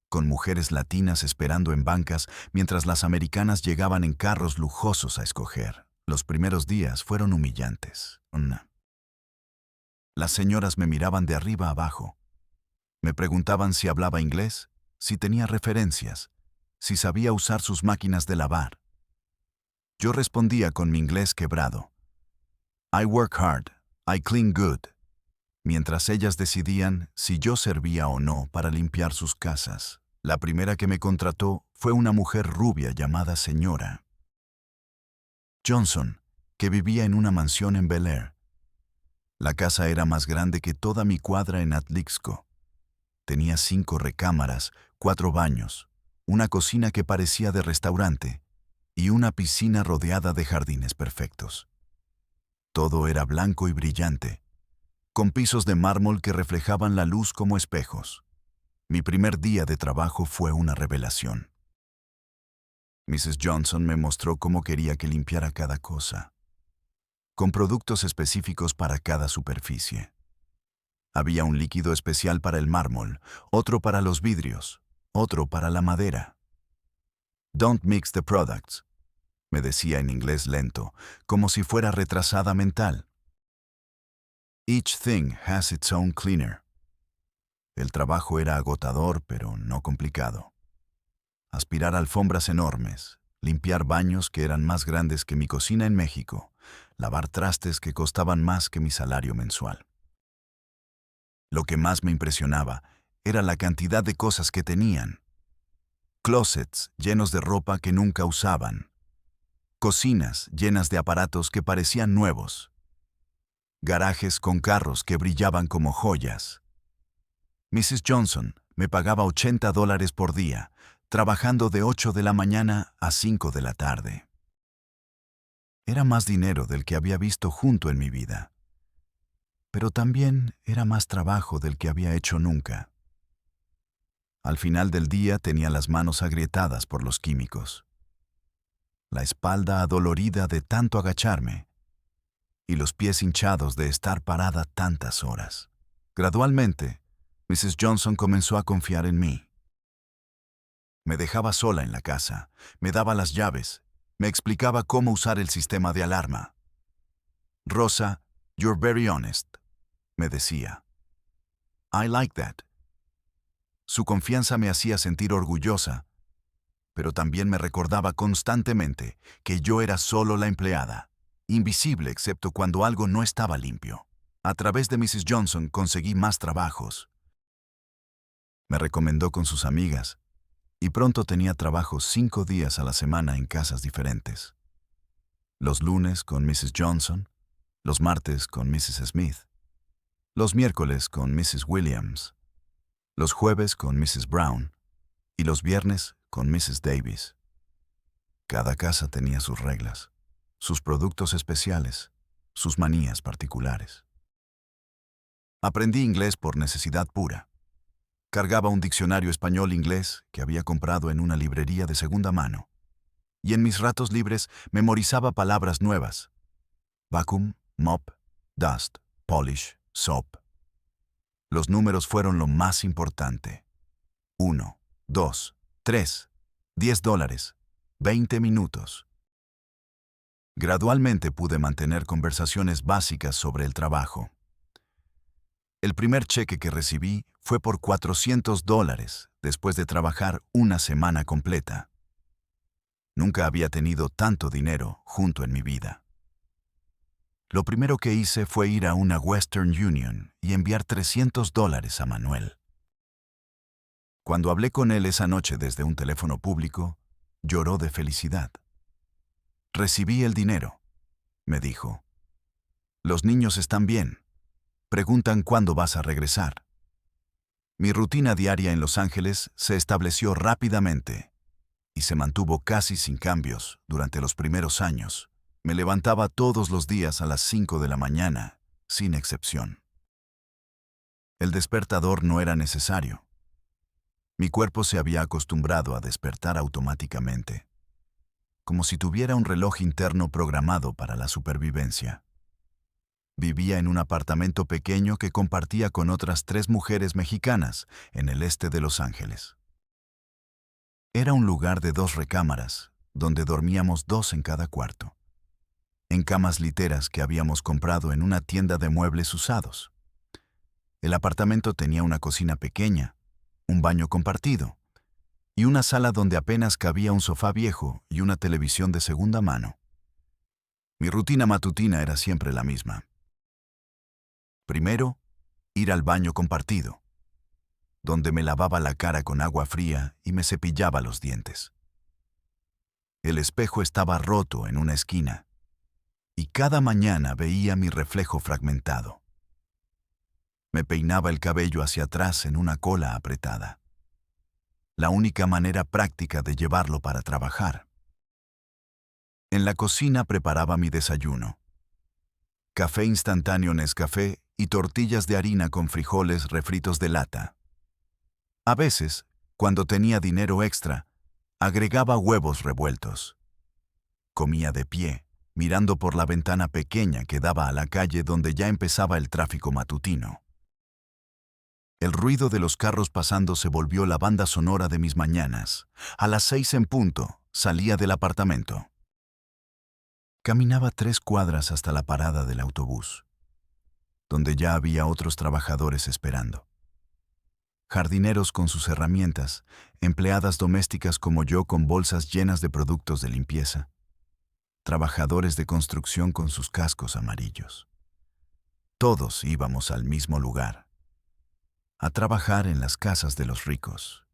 con mujeres latinas esperando en bancas mientras las americanas llegaban en carros lujosos a escoger. Los primeros días fueron humillantes. Las señoras me miraban de arriba a abajo. Me preguntaban si hablaba inglés, si tenía referencias, si sabía usar sus máquinas de lavar. Yo respondía con mi inglés quebrado. I work hard, I clean good, mientras ellas decidían si yo servía o no para limpiar sus casas. La primera que me contrató fue una mujer rubia llamada señora Johnson, que vivía en una mansión en Bel Air. La casa era más grande que toda mi cuadra en Atlixco. Tenía 5 recámaras, 4 baños, una cocina que parecía de restaurante y una piscina rodeada de jardines perfectos. Todo era blanco y brillante, con pisos de mármol que reflejaban la luz como espejos. Mi primer día de trabajo fue una revelación. Mrs. Johnson me mostró cómo quería que limpiara cada cosa, con productos específicos para cada superficie. Había un líquido especial para el mármol, otro para los vidrios, otro para la madera. Don't mix the products, me decía en inglés lento, como si fuera retrasada mental. Each thing has its own cleaner. El trabajo era agotador, pero no complicado. Aspirar alfombras enormes, limpiar baños que eran más grandes que mi cocina en México, lavar trastes que costaban más que mi salario mensual. Lo que más me impresionaba era la cantidad de cosas que tenían. Closets llenos de ropa que nunca usaban. Cocinas llenas de aparatos que parecían nuevos. Garajes con carros que brillaban como joyas. Mrs. Johnson me pagaba $80 por día, trabajando de 8 de la mañana a 5 de la tarde. Era más dinero del que había visto junto en mi vida, pero también era más trabajo del que había hecho nunca. Al final del día tenía las manos agrietadas por los químicos, la espalda adolorida de tanto agacharme y los pies hinchados de estar parada tantas horas. Gradualmente, Mrs. Johnson comenzó a confiar en mí. Me dejaba sola en la casa, me daba las llaves, me explicaba cómo usar el sistema de alarma. Rosa, you're very honest, me decía. I like that. Su confianza me hacía sentir orgullosa, pero también me recordaba constantemente que yo era solo la empleada, invisible excepto cuando algo no estaba limpio. A través de Mrs. Johnson conseguí más trabajos. Me recomendó con sus amigas, y pronto tenía trabajo 5 días a la semana en casas diferentes. Los lunes con Mrs. Johnson, los martes con Mrs. Smith, los miércoles con Mrs. Williams, los jueves con Mrs. Brown y los viernes con Mrs. Davis. Cada casa tenía sus reglas, sus productos especiales, sus manías particulares. Aprendí inglés por necesidad pura. Cargaba un diccionario español-inglés que había comprado en una librería de segunda mano, y en mis ratos libres memorizaba palabras nuevas: vacuum, mop, dust, polish, soap. Los números fueron lo más importante. 1, 2, 3, $10, 20 minutos. Gradualmente pude mantener conversaciones básicas sobre el trabajo. El primer cheque que recibí fue por $400 después de trabajar una semana completa. Nunca había tenido tanto dinero junto en mi vida. Lo primero que hice fue ir a una Western Union y enviar $300 a Manuel. Cuando hablé con él esa noche desde un teléfono público, lloró de felicidad. Recibí el dinero, me dijo. Los niños están bien. Preguntan cuándo vas a regresar. Mi rutina diaria en Los Ángeles se estableció rápidamente y se mantuvo casi sin cambios durante los primeros años. Me levantaba todos los días a las 5 de la mañana, sin excepción. El despertador no era necesario. Mi cuerpo se había acostumbrado a despertar automáticamente, como si tuviera un reloj interno programado para la supervivencia. Vivía en un apartamento pequeño que compartía con otras 3 mujeres mexicanas en el este de Los Ángeles. Era un lugar de 2 recámaras, donde dormíamos 2 en cada cuarto, en camas literas que habíamos comprado en una tienda de muebles usados. El apartamento tenía una cocina pequeña, un baño compartido y una sala donde apenas cabía un sofá viejo y una televisión de segunda mano. Mi rutina matutina era siempre la misma. Primero, ir al baño compartido, donde me lavaba la cara con agua fría y me cepillaba los dientes. El espejo estaba roto en una esquina, y cada mañana veía mi reflejo fragmentado. Me peinaba el cabello hacia atrás en una cola apretada. La única manera práctica de llevarlo para trabajar. En la cocina preparaba mi desayuno. Café instantáneo Nescafé y tortillas de harina con frijoles refritos de lata. A veces, cuando tenía dinero extra, agregaba huevos revueltos. Comía de pie, mirando por la ventana pequeña que daba a la calle donde ya empezaba el tráfico matutino. El ruido de los carros pasando se volvió la banda sonora de mis mañanas. A las 6 en punto, salía del apartamento. Caminaba 3 cuadras hasta la parada del autobús, donde ya había otros trabajadores esperando. Jardineros con sus herramientas, empleadas domésticas como yo con bolsas llenas de productos de limpieza, trabajadores de construcción con sus cascos amarillos. Todos íbamos al mismo lugar, a trabajar en las casas de los ricos.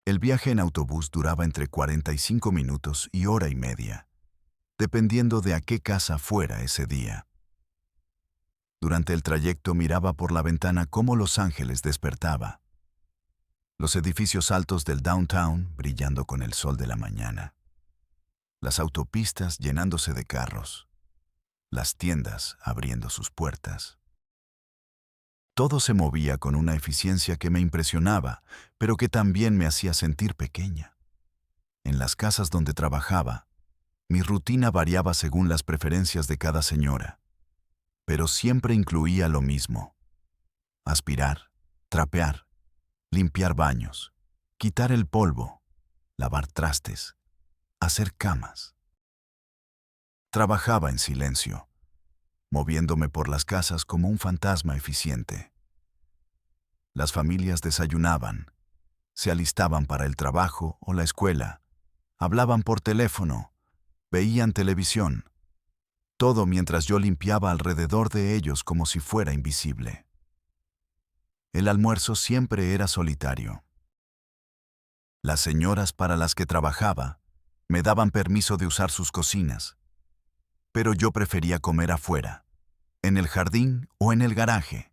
El viaje en autobús duraba entre 45 minutos y hora y media, dependiendo de a qué casa fuera ese día. Durante el trayecto miraba por la ventana cómo Los Ángeles despertaba. Los edificios altos del downtown brillando con el sol de la mañana. Las autopistas llenándose de carros. Las tiendas abriendo sus puertas. Todo se movía con una eficiencia que me impresionaba, pero que también me hacía sentir pequeña. En las casas donde trabajaba, mi rutina variaba según las preferencias de cada señora, pero siempre incluía lo mismo: aspirar, trapear, limpiar baños, quitar el polvo, lavar trastes, hacer camas. Trabajaba en silencio, moviéndome por las casas como un fantasma eficiente. Las familias desayunaban, se alistaban para el trabajo o la escuela, hablaban por teléfono, veían televisión, todo mientras yo limpiaba alrededor de ellos como si fuera invisible. El almuerzo siempre era solitario. Las señoras para las que trabajaba me daban permiso de usar sus cocinas, pero yo prefería comer afuera, en el jardín o en el garaje,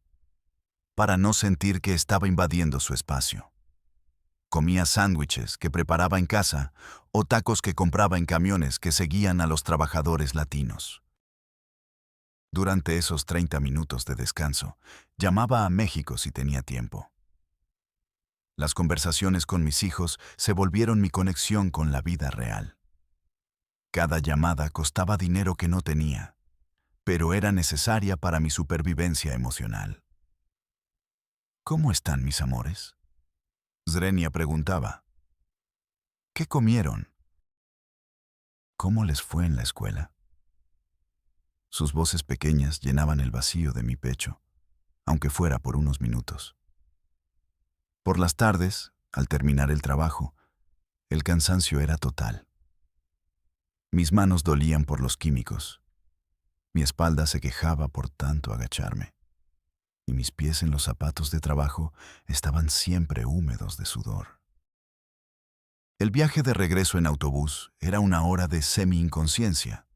para no sentir que estaba invadiendo su espacio. Comía sándwiches que preparaba en casa o tacos que compraba en camiones que seguían a los trabajadores latinos. Durante esos 30 minutos de descanso, llamaba a México si tenía tiempo. Las conversaciones con mis hijos se volvieron mi conexión con la vida real. Cada llamada costaba dinero que no tenía, pero era necesaria para mi supervivencia emocional. ¿Cómo están mis amores?, Zrenia preguntaba. ¿Qué comieron? ¿Cómo les fue en la escuela? Sus voces pequeñas llenaban el vacío de mi pecho, aunque fuera por unos minutos. Por las tardes, al terminar el trabajo, el cansancio era total. Mis manos dolían por los químicos. Mi espalda se quejaba por tanto agacharme. Y mis pies en los zapatos de trabajo estaban siempre húmedos de sudor. El viaje de regreso en autobús era una hora de semi-inconsciencia,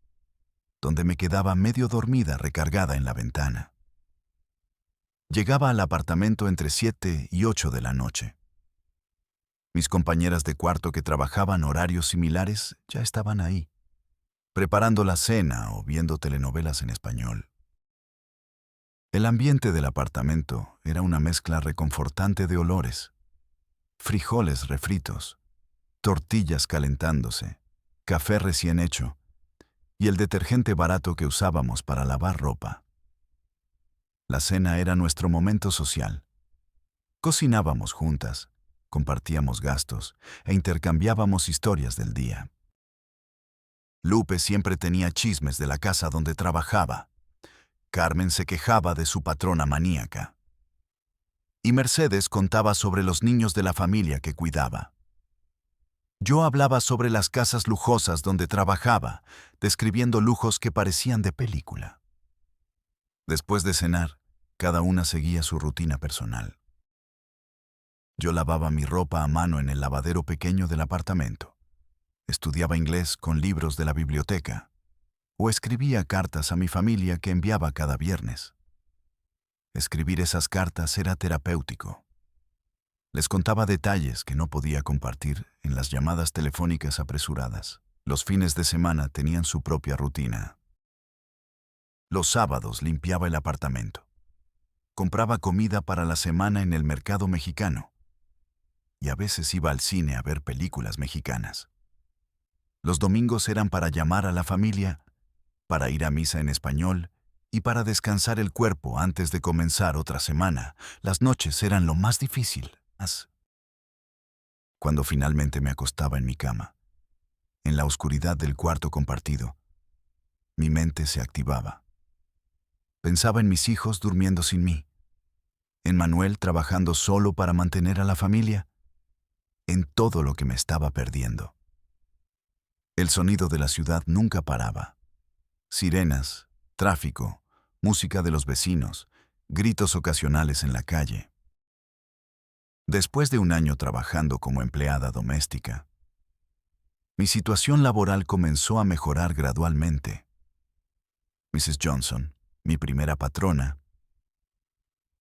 donde me quedaba medio dormida recargada en la ventana. Llegaba al apartamento entre 7 y 8 de la noche. Mis compañeras de cuarto que trabajaban horarios similares ya estaban ahí, preparando la cena o viendo telenovelas en español. El ambiente del apartamento era una mezcla reconfortante de olores: frijoles refritos, tortillas calentándose, café recién hecho y el detergente barato que usábamos para lavar ropa. La cena era nuestro momento social. Cocinábamos juntas, compartíamos gastos e intercambiábamos historias del día. Lupe siempre tenía chismes de la casa donde trabajaba. Carmen se quejaba de su patrona maníaca. y Mercedes contaba sobre los niños de la familia que cuidaba. Yo hablaba sobre las casas lujosas donde trabajaba, describiendo lujos que parecían de película. Después de cenar, cada una seguía su rutina personal. Yo lavaba mi ropa a mano en el lavadero pequeño del apartamento. Estudiaba inglés con libros de la biblioteca, o escribía cartas a mi familia que enviaba cada viernes. Escribir esas cartas era terapéutico. Les contaba detalles que no podía compartir en las llamadas telefónicas apresuradas. Los fines de semana tenían su propia rutina. Los sábados limpiaba el apartamento. Compraba comida para la semana en el mercado mexicano. Y a veces iba al cine a ver películas mexicanas. Los domingos eran para llamar a la familia, para ir a misa en español y para descansar el cuerpo antes de comenzar otra semana. Las noches eran lo más difícil. Cuando finalmente me acostaba en mi cama, en la oscuridad del cuarto compartido, mi mente se activaba. Pensaba en mis hijos durmiendo sin mí, en Manuel trabajando solo para mantener a la familia, en todo lo que me estaba perdiendo. El sonido de la ciudad nunca paraba. Sirenas, tráfico, música de los vecinos, gritos ocasionales en la calle. Después de un año trabajando como empleada doméstica, mi situación laboral comenzó a mejorar gradualmente. Mrs. Johnson, mi primera patrona,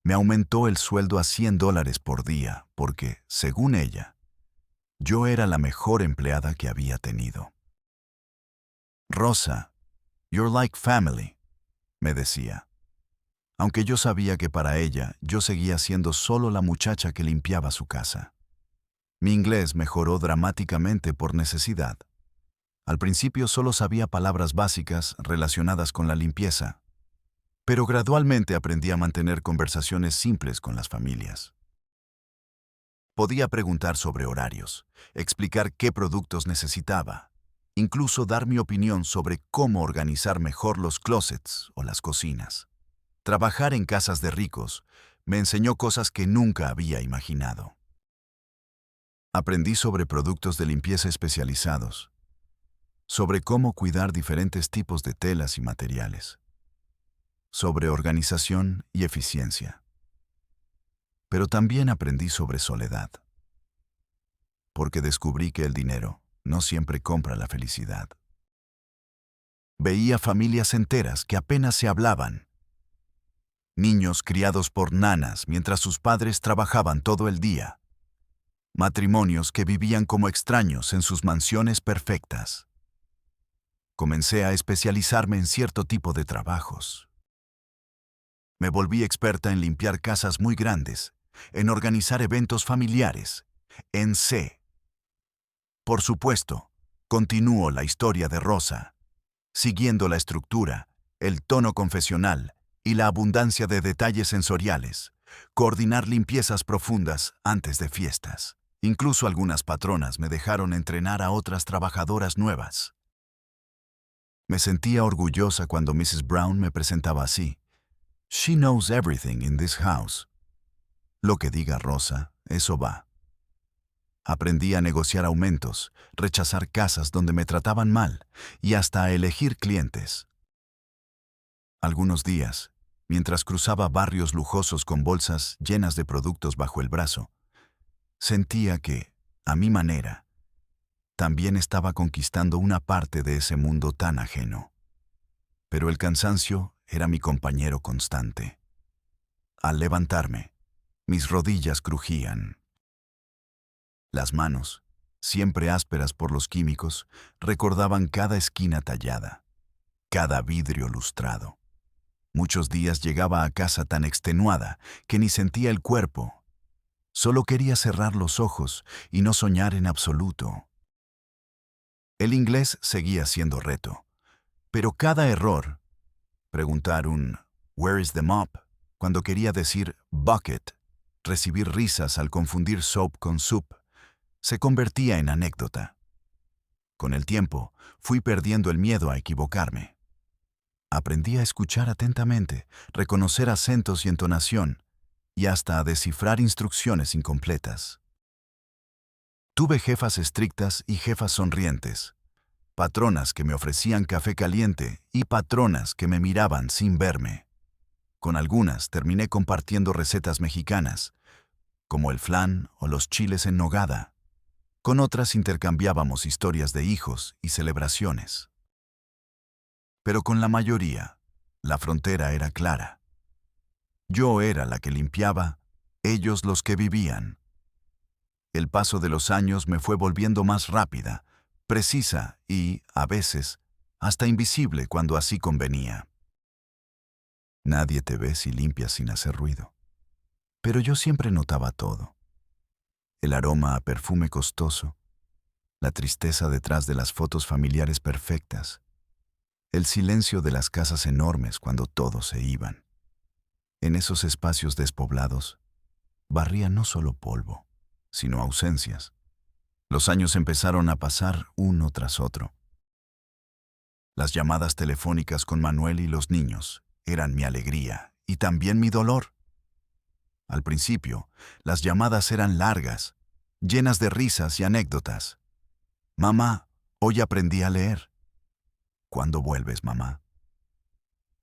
me aumentó el sueldo a $100 por día porque, según ella, yo era la mejor empleada que había tenido. Rosa, you're like family, me decía. Aunque yo sabía que para ella yo seguía siendo solo la muchacha que limpiaba su casa. Mi inglés mejoró dramáticamente por necesidad. Al principio solo sabía palabras básicas relacionadas con la limpieza, pero gradualmente aprendí a mantener conversaciones simples con las familias. Podía preguntar sobre horarios, explicar qué productos necesitaba, incluso dar mi opinión sobre cómo organizar mejor los closets o las cocinas. Trabajar en casas de ricos me enseñó cosas que nunca había imaginado. Aprendí sobre productos de limpieza especializados, sobre cómo cuidar diferentes tipos de telas y materiales, sobre organización y eficiencia. Pero también aprendí sobre soledad, porque descubrí que el dinero no siempre compra la felicidad. Veía familias enteras que apenas se hablaban, niños criados por nanas mientras sus padres trabajaban todo el día, matrimonios que vivían como extraños en sus mansiones perfectas. Comencé a especializarme en cierto tipo de trabajos. Me volví experta en limpiar casas muy grandes, en organizar eventos familiares, en C. Por supuesto, continúo la historia de Rosa, siguiendo la estructura, el tono confesional y la abundancia de detalles sensoriales, coordinar limpiezas profundas antes de fiestas. Incluso algunas patronas me dejaron entrenar a otras trabajadoras nuevas. Me sentía orgullosa cuando Mrs. Brown me presentaba así. She knows everything in this house. Lo que diga Rosa, eso va. Aprendí a negociar aumentos, rechazar casas donde me trataban mal y hasta a elegir clientes. Algunos días, mientras cruzaba barrios lujosos con bolsas llenas de productos bajo el brazo, sentía que, a mi manera, también estaba conquistando una parte de ese mundo tan ajeno. Pero el cansancio era mi compañero constante. Al levantarme, mis rodillas crujían. Las manos, siempre ásperas por los químicos, recordaban cada esquina tallada, cada vidrio lustrado. Muchos días llegaba a casa tan extenuada que ni sentía el cuerpo. Solo quería cerrar los ojos y no soñar en absoluto. El inglés seguía siendo reto, pero cada error, preguntar un "Where is the mop?" cuando quería decir bucket, recibir risas al confundir soap con soup, se convertía en anécdota. Con el tiempo, fui perdiendo el miedo a equivocarme. Aprendí a escuchar atentamente, reconocer acentos y entonación, y hasta a descifrar instrucciones incompletas. Tuve jefas estrictas y jefas sonrientes, patronas que me ofrecían café caliente y patronas que me miraban sin verme. Con algunas terminé compartiendo recetas mexicanas, como el flan o los chiles en nogada. Con otras intercambiábamos historias de hijos y celebraciones. Pero con la mayoría, la frontera era clara. Yo era la que limpiaba, ellos los que vivían. El paso de los años me fue volviendo más rápida, precisa y, a veces, hasta invisible cuando así convenía. Nadie te ve si limpias sin hacer ruido. Pero yo siempre notaba todo. El aroma a perfume costoso, la tristeza detrás de las fotos familiares perfectas, el silencio de las casas enormes cuando todos se iban. En esos espacios despoblados, barría no solo polvo, sino ausencias. Los años empezaron a pasar uno tras otro. Las llamadas telefónicas con Manuel y los niños eran mi alegría y también mi dolor. Al principio, las llamadas eran largas, llenas de risas y anécdotas. Mamá, hoy aprendí a leer. ¿Cuándo vuelves, mamá?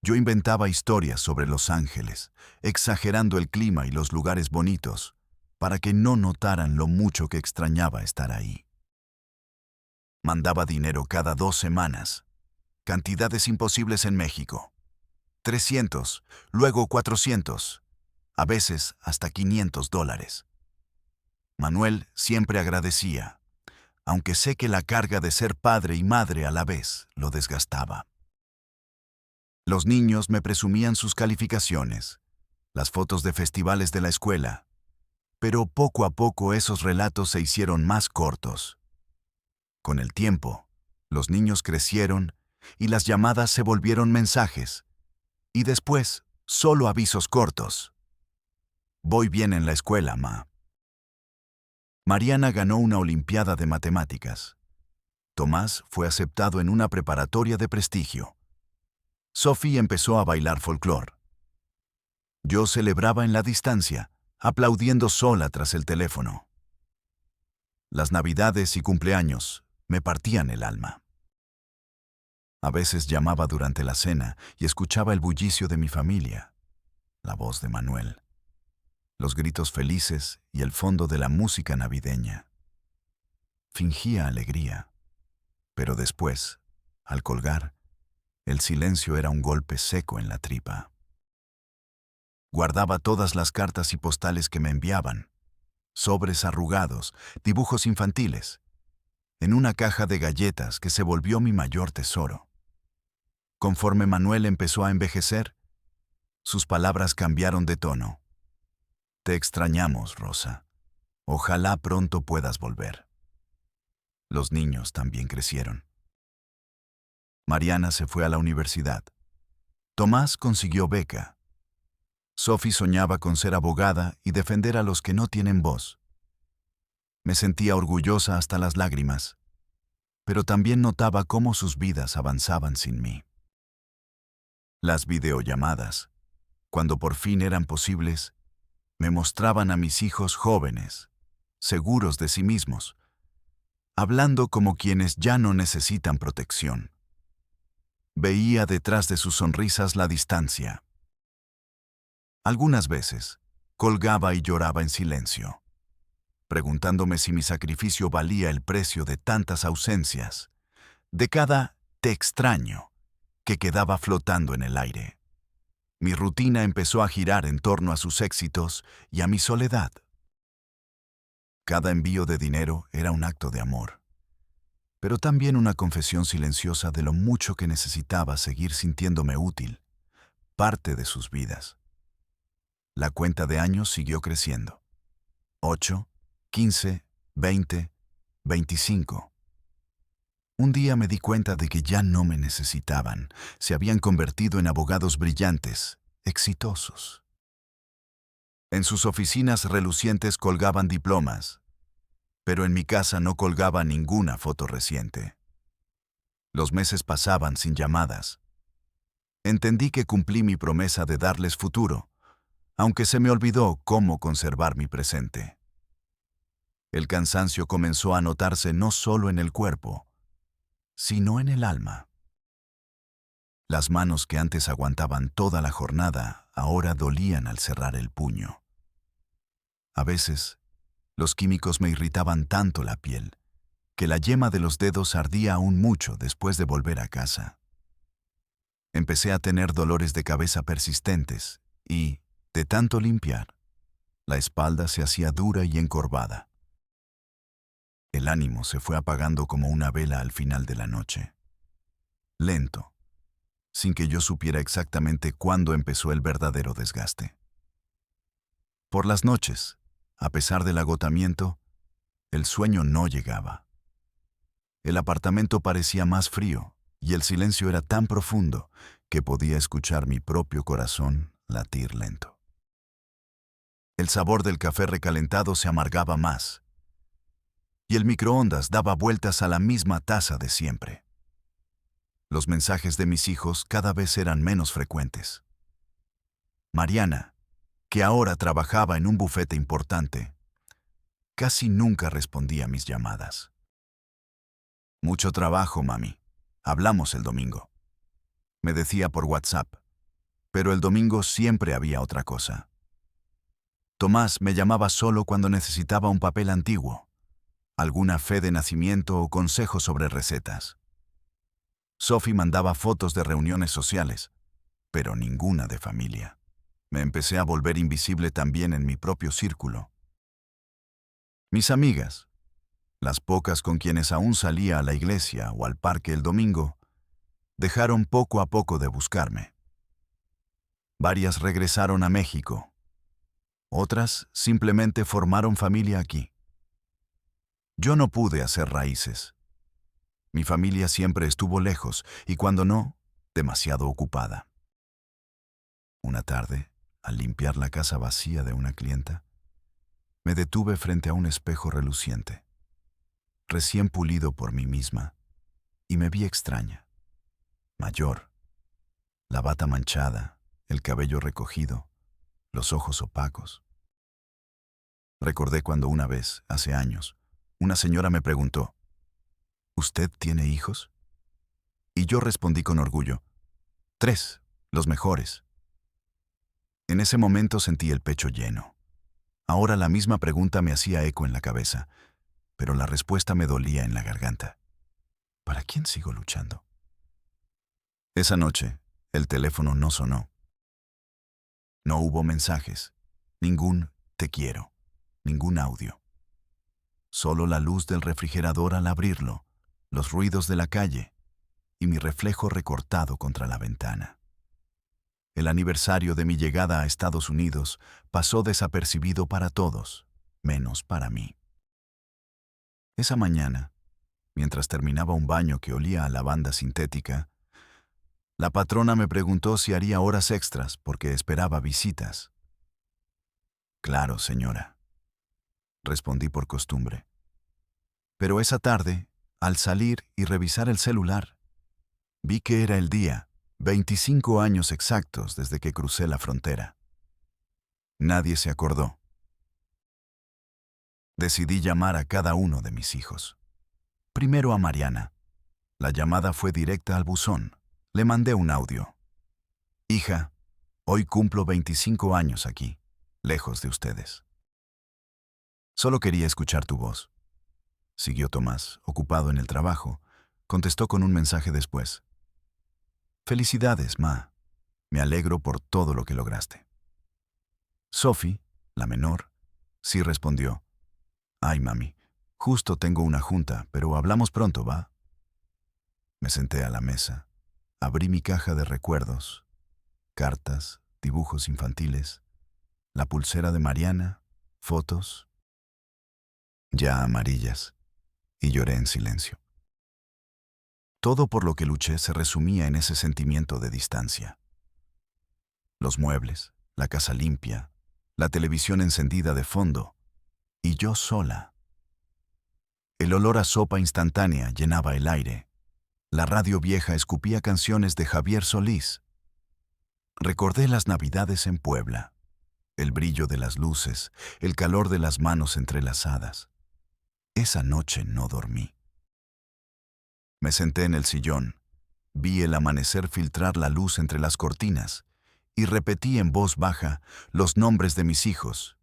Yo inventaba historias sobre Los Ángeles, exagerando el clima y los lugares bonitos, para que no notaran lo mucho que extrañaba estar ahí. Mandaba dinero cada 2 semanas, cantidades imposibles en México. 300, luego 400, a veces hasta $500. Manuel siempre agradecía, aunque sé que la carga de ser padre y madre a la vez lo desgastaba. Los niños me presumían sus calificaciones, las fotos de festivales de la escuela, pero poco a poco esos relatos se hicieron más cortos. Con el tiempo, los niños crecieron y las llamadas se volvieron mensajes, y después solo avisos cortos. Voy bien en la escuela, ma. Mariana ganó una olimpiada de matemáticas. Tomás fue aceptado en una preparatoria de prestigio. Sophie empezó a bailar folclore. Yo celebraba en la distancia, aplaudiendo sola tras el teléfono. Las navidades y cumpleaños me partían el alma. A veces llamaba durante la cena y escuchaba el bullicio de mi familia, la voz de Manuel, los gritos felices y el fondo de la música navideña. Fingía alegría, pero después, al colgar, el silencio era un golpe seco en la tripa. Guardaba todas las cartas y postales que me enviaban, sobres arrugados, dibujos infantiles, en una caja de galletas que se volvió mi mayor tesoro. Conforme Manuel empezó a envejecer, sus palabras cambiaron de tono. Te extrañamos, Rosa. Ojalá pronto puedas volver. Los niños también crecieron. Mariana se fue a la universidad. Tomás consiguió beca. Sophie soñaba con ser abogada y defender a los que no tienen voz. Me sentía orgullosa hasta las lágrimas, pero también notaba cómo sus vidas avanzaban sin mí. Las videollamadas, cuando por fin eran posibles, me mostraban a mis hijos jóvenes, seguros de sí mismos, hablando como quienes ya no necesitan protección. Veía detrás de sus sonrisas la distancia. Algunas veces, colgaba y lloraba en silencio, preguntándome si mi sacrificio valía el precio de tantas ausencias, de cada te extraño que quedaba flotando en el aire. Mi rutina empezó a girar en torno a sus éxitos y a mi soledad. Cada envío de dinero era un acto de amor, pero también una confesión silenciosa de lo mucho que necesitaba seguir sintiéndome útil, parte de sus vidas. La cuenta de años siguió creciendo. 8, 15, 20, 25. Un día me di cuenta de que ya no me necesitaban. Se habían convertido en abogados brillantes, exitosos. En sus oficinas relucientes colgaban diplomas, pero en mi casa no colgaba ninguna foto reciente. Los meses pasaban sin llamadas. Entendí que cumplí mi promesa de darles futuro, aunque se me olvidó cómo conservar mi presente. El cansancio comenzó a notarse no solo en el cuerpo, sino en el alma. Las manos que antes aguantaban toda la jornada ahora dolían al cerrar el puño. A veces, los químicos me irritaban tanto la piel que la yema de los dedos ardía aún mucho después de volver a casa. Empecé a tener dolores de cabeza persistentes y, de tanto limpiar, la espalda se hacía dura y encorvada. El ánimo se fue apagando como una vela al final de la noche. Lento, sin que yo supiera exactamente cuándo empezó el verdadero desgaste. Por las noches, a pesar del agotamiento, el sueño no llegaba. El apartamento parecía más frío y el silencio era tan profundo que podía escuchar mi propio corazón latir lento. El sabor del café recalentado se amargaba más y el microondas daba vueltas a la misma taza de siempre. Los mensajes de mis hijos cada vez eran menos frecuentes. Mariana, que ahora trabajaba en un bufete importante, casi nunca respondía a mis llamadas. Mucho trabajo, mami. Hablamos el domingo. Me decía por WhatsApp, pero el domingo siempre había otra cosa. Tomás me llamaba solo cuando necesitaba un papel antiguo, alguna fe de nacimiento o consejos sobre recetas. Sophie mandaba fotos de reuniones sociales, pero ninguna de familia. Me empecé a volver invisible también en mi propio círculo. Mis amigas, las pocas con quienes aún salía a la iglesia o al parque el domingo, dejaron poco a poco de buscarme. Varias regresaron a México. Otras simplemente formaron familia aquí. Yo no pude hacer raíces. Mi familia siempre estuvo lejos y cuando no, demasiado ocupada. Una tarde, al limpiar la casa vacía de una clienta, me detuve frente a un espejo reluciente, recién pulido por mí misma, y me vi extraña, mayor, la bata manchada, el cabello recogido, los ojos opacos. Recordé cuando una vez, hace años, una señora me preguntó, ¿usted tiene hijos? Y yo respondí con orgullo, 3, los mejores. En ese momento sentí el pecho lleno. Ahora la misma pregunta me hacía eco en la cabeza, pero la respuesta me dolía en la garganta. ¿Para quién sigo luchando? Esa noche, el teléfono no sonó. No hubo mensajes, ningún te quiero, ningún audio. Solo la luz del refrigerador al abrirlo, los ruidos de la calle y mi reflejo recortado contra la ventana. El aniversario de mi llegada a Estados Unidos pasó desapercibido para todos, menos para mí. Esa mañana, mientras terminaba un baño que olía a lavanda sintética, la patrona me preguntó si haría horas extras porque esperaba visitas. Claro, señora, respondí por costumbre. Pero esa tarde, al salir y revisar el celular, vi que era el día, 25 años exactos desde que crucé la frontera. Nadie se acordó. Decidí llamar a cada uno de mis hijos. Primero a Mariana. La llamada fue directa al buzón. Le mandé un audio. Hija, hoy cumplo 25 años aquí, lejos de ustedes. Solo quería escuchar tu voz. Siguió Tomás, ocupado en el trabajo. Contestó con un mensaje después. Felicidades, ma. Me alegro por todo lo que lograste. Sophie, la menor, sí respondió. Ay, mami, justo tengo una junta, pero hablamos pronto, ¿va? Me senté a la mesa. Abrí mi caja de recuerdos, cartas, dibujos infantiles, la pulsera de Mariana, fotos, ya amarillas, y lloré en silencio. Todo por lo que luché se resumía en ese sentimiento de distancia. Los muebles, la casa limpia, la televisión encendida de fondo, y yo sola. El olor a sopa instantánea llenaba el aire. La radio vieja escupía canciones de Javier Solís. Recordé las Navidades en Puebla. El brillo de las luces, el calor de las manos entrelazadas. Esa noche no dormí. Me senté en el sillón, vi el amanecer filtrar la luz entre las cortinas y repetí en voz baja los nombres de mis hijos,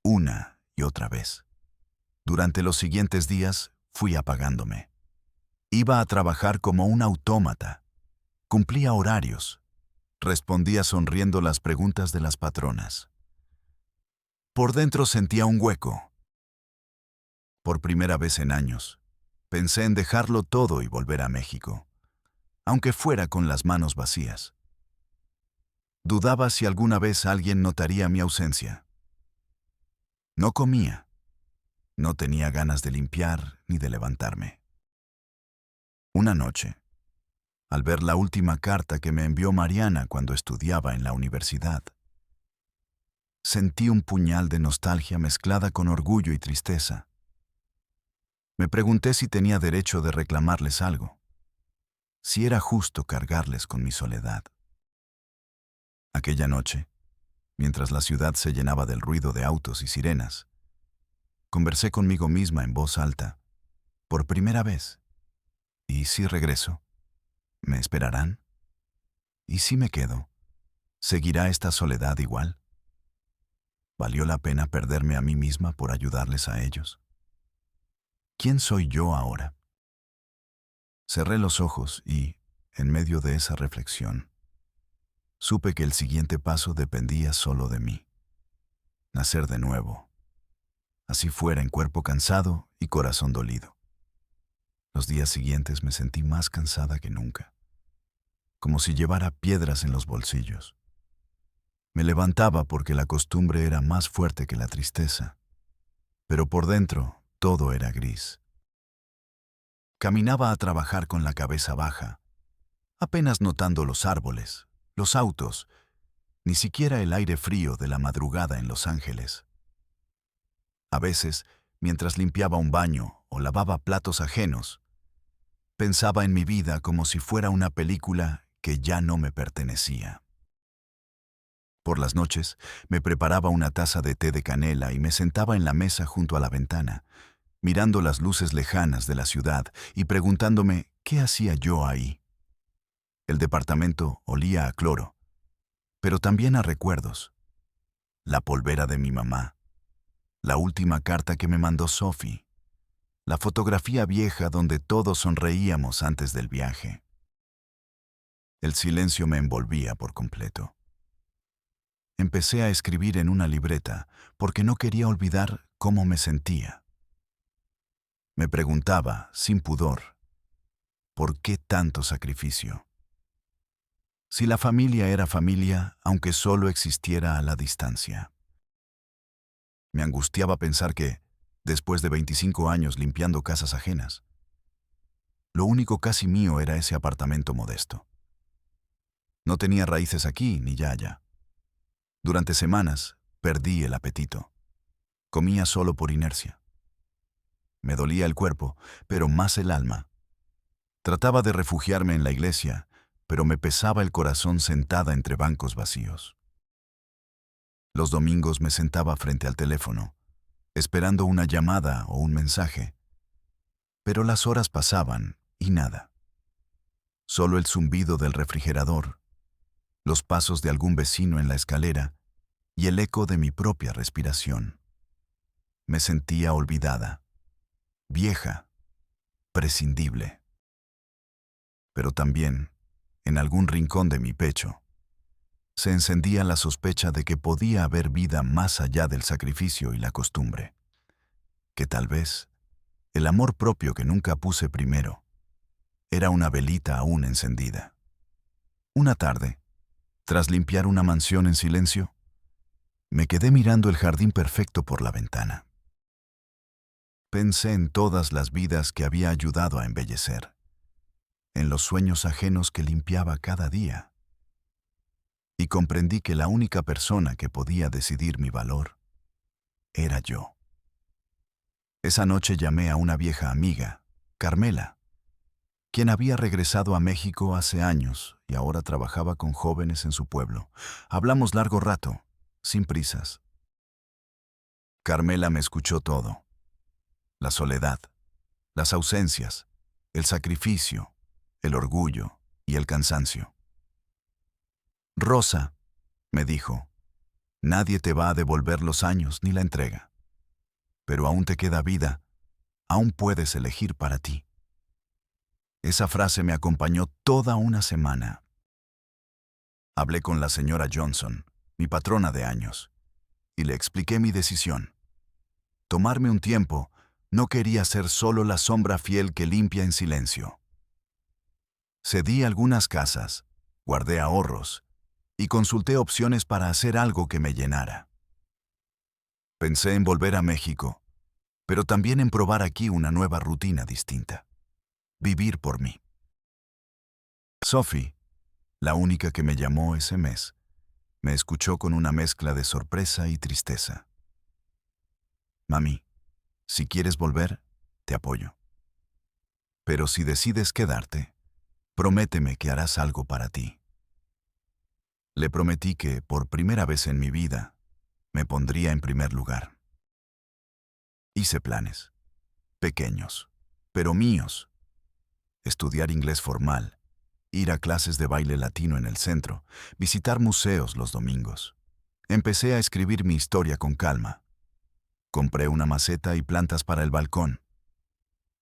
una y otra vez. Durante los siguientes días fui apagándome. Iba a trabajar como un autómata. Cumplía horarios. Respondía sonriendo las preguntas de las patronas. Por dentro sentía un hueco. Por primera vez en años, pensé en dejarlo todo y volver a México, aunque fuera con las manos vacías. Dudaba si alguna vez alguien notaría mi ausencia. No comía. No tenía ganas de limpiar ni de levantarme. Una noche, al ver la última carta que me envió Mariana cuando estudiaba en la universidad, sentí un puñal de nostalgia mezclada con orgullo y tristeza. Me pregunté si tenía derecho de reclamarles algo, si era justo cargarles con mi soledad. Aquella noche, mientras la ciudad se llenaba del ruido de autos y sirenas, conversé conmigo misma en voz alta, por primera vez. ¿Y si regreso? ¿Me esperarán? ¿Y si me quedo? ¿Seguirá esta soledad igual? ¿Valió la pena perderme a mí misma por ayudarles a ellos? ¿Quién soy yo ahora? Cerré los ojos y, en medio de esa reflexión, supe que el siguiente paso dependía solo de mí. Nacer de nuevo, así fuera en cuerpo cansado y corazón dolido. Los días siguientes me sentí más cansada que nunca, como si llevara piedras en los bolsillos. Me levantaba porque la costumbre era más fuerte que la tristeza, pero por dentro todo era gris. Caminaba a trabajar con la cabeza baja, apenas notando los árboles, los autos, ni siquiera el aire frío de la madrugada en Los Ángeles. A veces, mientras limpiaba un baño o lavaba platos ajenos, pensaba en mi vida como si fuera una película que ya no me pertenecía. Por las noches, me preparaba una taza de té de canela y me sentaba en la mesa junto a la ventana, mirando las luces lejanas de la ciudad y preguntándome qué hacía yo ahí. El departamento olía a cloro, pero también a recuerdos. La polvera de mi mamá, la última carta que me mandó Sophie, la fotografía vieja donde todos sonreíamos antes del viaje. El silencio me envolvía por completo. Empecé a escribir en una libreta porque no quería olvidar cómo me sentía. Me preguntaba, sin pudor, ¿por qué tanto sacrificio? Si la familia era familia, aunque solo existiera a la distancia. Me angustiaba pensar que, después de 25 años limpiando casas ajenas, lo único casi mío era ese apartamento modesto. No tenía raíces aquí ni ya allá. Durante semanas perdí el apetito. Comía solo por inercia. Me dolía el cuerpo, pero más el alma. Trataba de refugiarme en la iglesia, pero me pesaba el corazón sentada entre bancos vacíos. Los domingos me sentaba frente al teléfono, esperando una llamada o un mensaje. Pero las horas pasaban y nada. Solo el zumbido del refrigerador, los pasos de algún vecino en la escalera y el eco de mi propia respiración. Me sentía olvidada, vieja, prescindible. Pero también, en algún rincón de mi pecho, se encendía la sospecha de que podía haber vida más allá del sacrificio y la costumbre. Que tal vez, el amor propio que nunca puse primero, era una velita aún encendida. Una tarde, tras limpiar una mansión en silencio, me quedé mirando el jardín perfecto por la ventana. Pensé en todas las vidas que había ayudado a embellecer, en los sueños ajenos que limpiaba cada día, y comprendí que la única persona que podía decidir mi valor era yo. Esa noche llamé a una vieja amiga, Carmela, quien había regresado a México hace años y ahora trabajaba con jóvenes en su pueblo. Hablamos largo rato, sin prisas. Carmela me escuchó todo. La soledad, las ausencias, el sacrificio, el orgullo y el cansancio. Rosa, me dijo, nadie te va a devolver los años ni la entrega. Pero aún te queda vida, aún puedes elegir para ti. Esa frase me acompañó toda una semana. Hablé con la señora Johnson, mi patrona de años, y le expliqué mi decisión. Tomarme un tiempo, no quería ser solo la sombra fiel que limpia en silencio. Cedí algunas casas, guardé ahorros y consulté opciones para hacer algo que me llenara. Pensé en volver a México, pero también en probar aquí una nueva rutina distinta. Vivir por mí. Sophie, la única que me llamó ese mes, me escuchó con una mezcla de sorpresa y tristeza. Mami, si quieres volver, te apoyo. Pero si decides quedarte, prométeme que harás algo para ti. Le prometí que, por primera vez en mi vida, me pondría en primer lugar. Hice planes, pequeños, pero míos. Estudiar inglés formal, ir a clases de baile latino en el centro, visitar museos los domingos. Empecé a escribir mi historia con calma. Compré una maceta y plantas para el balcón.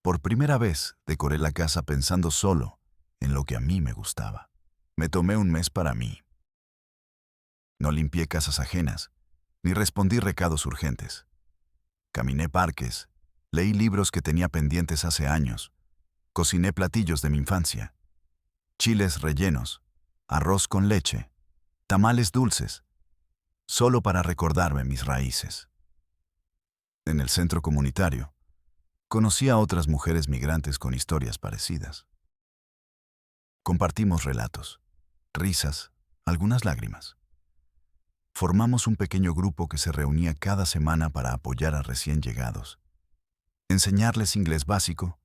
Por primera vez decoré la casa pensando solo en lo que a mí me gustaba. Me tomé un mes para mí. No limpié casas ajenas, ni respondí recados urgentes. Caminé parques, leí libros que tenía pendientes hace años, cociné platillos de mi infancia, chiles rellenos, arroz con leche, tamales dulces, solo para recordarme mis raíces. En el centro comunitario, conocí a otras mujeres migrantes con historias parecidas. Compartimos relatos, risas, algunas lágrimas. Formamos un pequeño grupo que se reunía cada semana para apoyar a recién llegados, enseñarles inglés básico,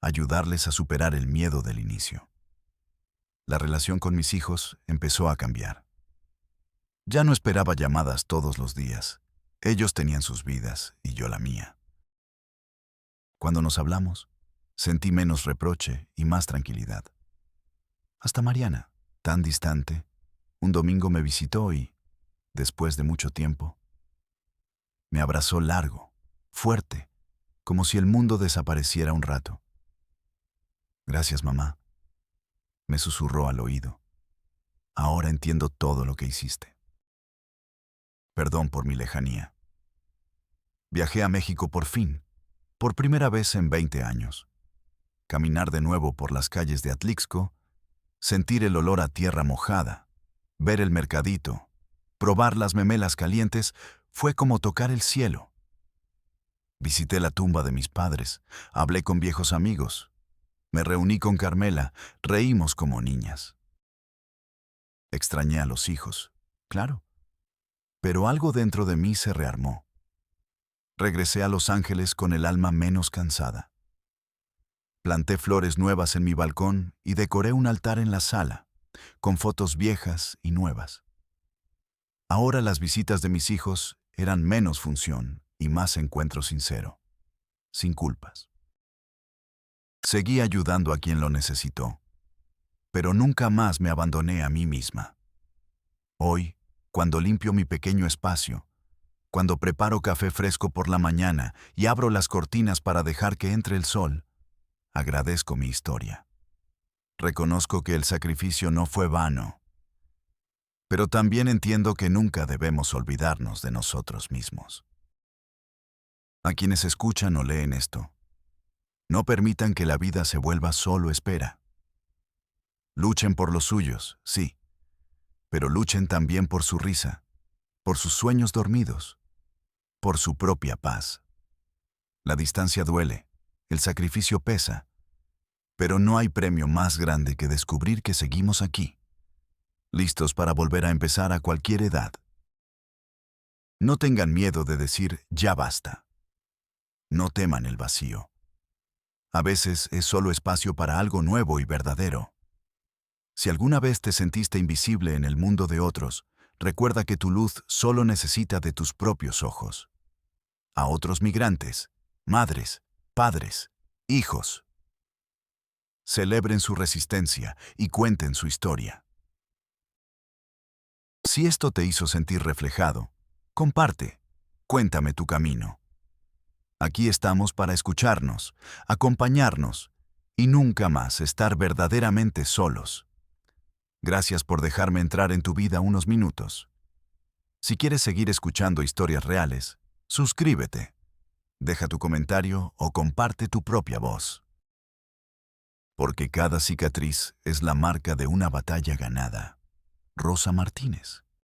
ayudarles a superar el miedo del inicio. La relación con mis hijos empezó a cambiar. Ya no esperaba llamadas todos los días. Ellos tenían sus vidas y yo la mía. Cuando nos hablamos, sentí menos reproche y más tranquilidad. Hasta Mariana, tan distante, un domingo me visitó y, después de mucho tiempo, me abrazó largo, fuerte, como si el mundo desapareciera un rato. Gracias, mamá, me susurró al oído. Ahora entiendo todo lo que hiciste. Perdón por mi lejanía. Viajé a México por fin, por primera vez en 20 años. Caminar de nuevo por las calles de Atlixco, sentir el olor a tierra mojada, ver el mercadito, probar las memelas calientes, fue como tocar el cielo. Visité la tumba de mis padres, hablé con viejos amigos, me reuní con Carmela, reímos como niñas. Extrañé a los hijos, claro, pero algo dentro de mí se rearmó. Regresé a Los Ángeles con el alma menos cansada. Planté flores nuevas en mi balcón y decoré un altar en la sala, con fotos viejas y nuevas. Ahora las visitas de mis hijos eran menos función y más encuentro sincero, sin culpas. Seguí ayudando a quien lo necesitó, pero nunca más me abandoné a mí misma. Hoy, cuando limpio mi pequeño espacio, cuando preparo café fresco por la mañana y abro las cortinas para dejar que entre el sol, agradezco mi historia. Reconozco que el sacrificio no fue vano, pero también entiendo que nunca debemos olvidarnos de nosotros mismos. A quienes escuchan o leen esto, no permitan que la vida se vuelva solo espera. Luchen por los suyos, sí, pero luchen también por su risa, por sus sueños dormidos, por su propia paz. La distancia duele, el sacrificio pesa, pero no hay premio más grande que descubrir que seguimos aquí, listos para volver a empezar a cualquier edad. No tengan miedo de decir ya basta. No teman el vacío. A veces es solo espacio para algo nuevo y verdadero. Si alguna vez te sentiste invisible en el mundo de otros, recuerda que tu luz solo necesita de tus propios ojos. A otros migrantes, madres, padres, hijos. Celebren su resistencia y cuenten su historia. Si esto te hizo sentir reflejado, comparte, cuéntame tu camino. Aquí estamos para escucharnos, acompañarnos y nunca más estar verdaderamente solos. Gracias por dejarme entrar en tu vida unos minutos. Si quieres seguir escuchando historias reales, suscríbete, deja tu comentario o comparte tu propia voz. Porque cada cicatriz es la marca de una batalla ganada. Rosa Martínez.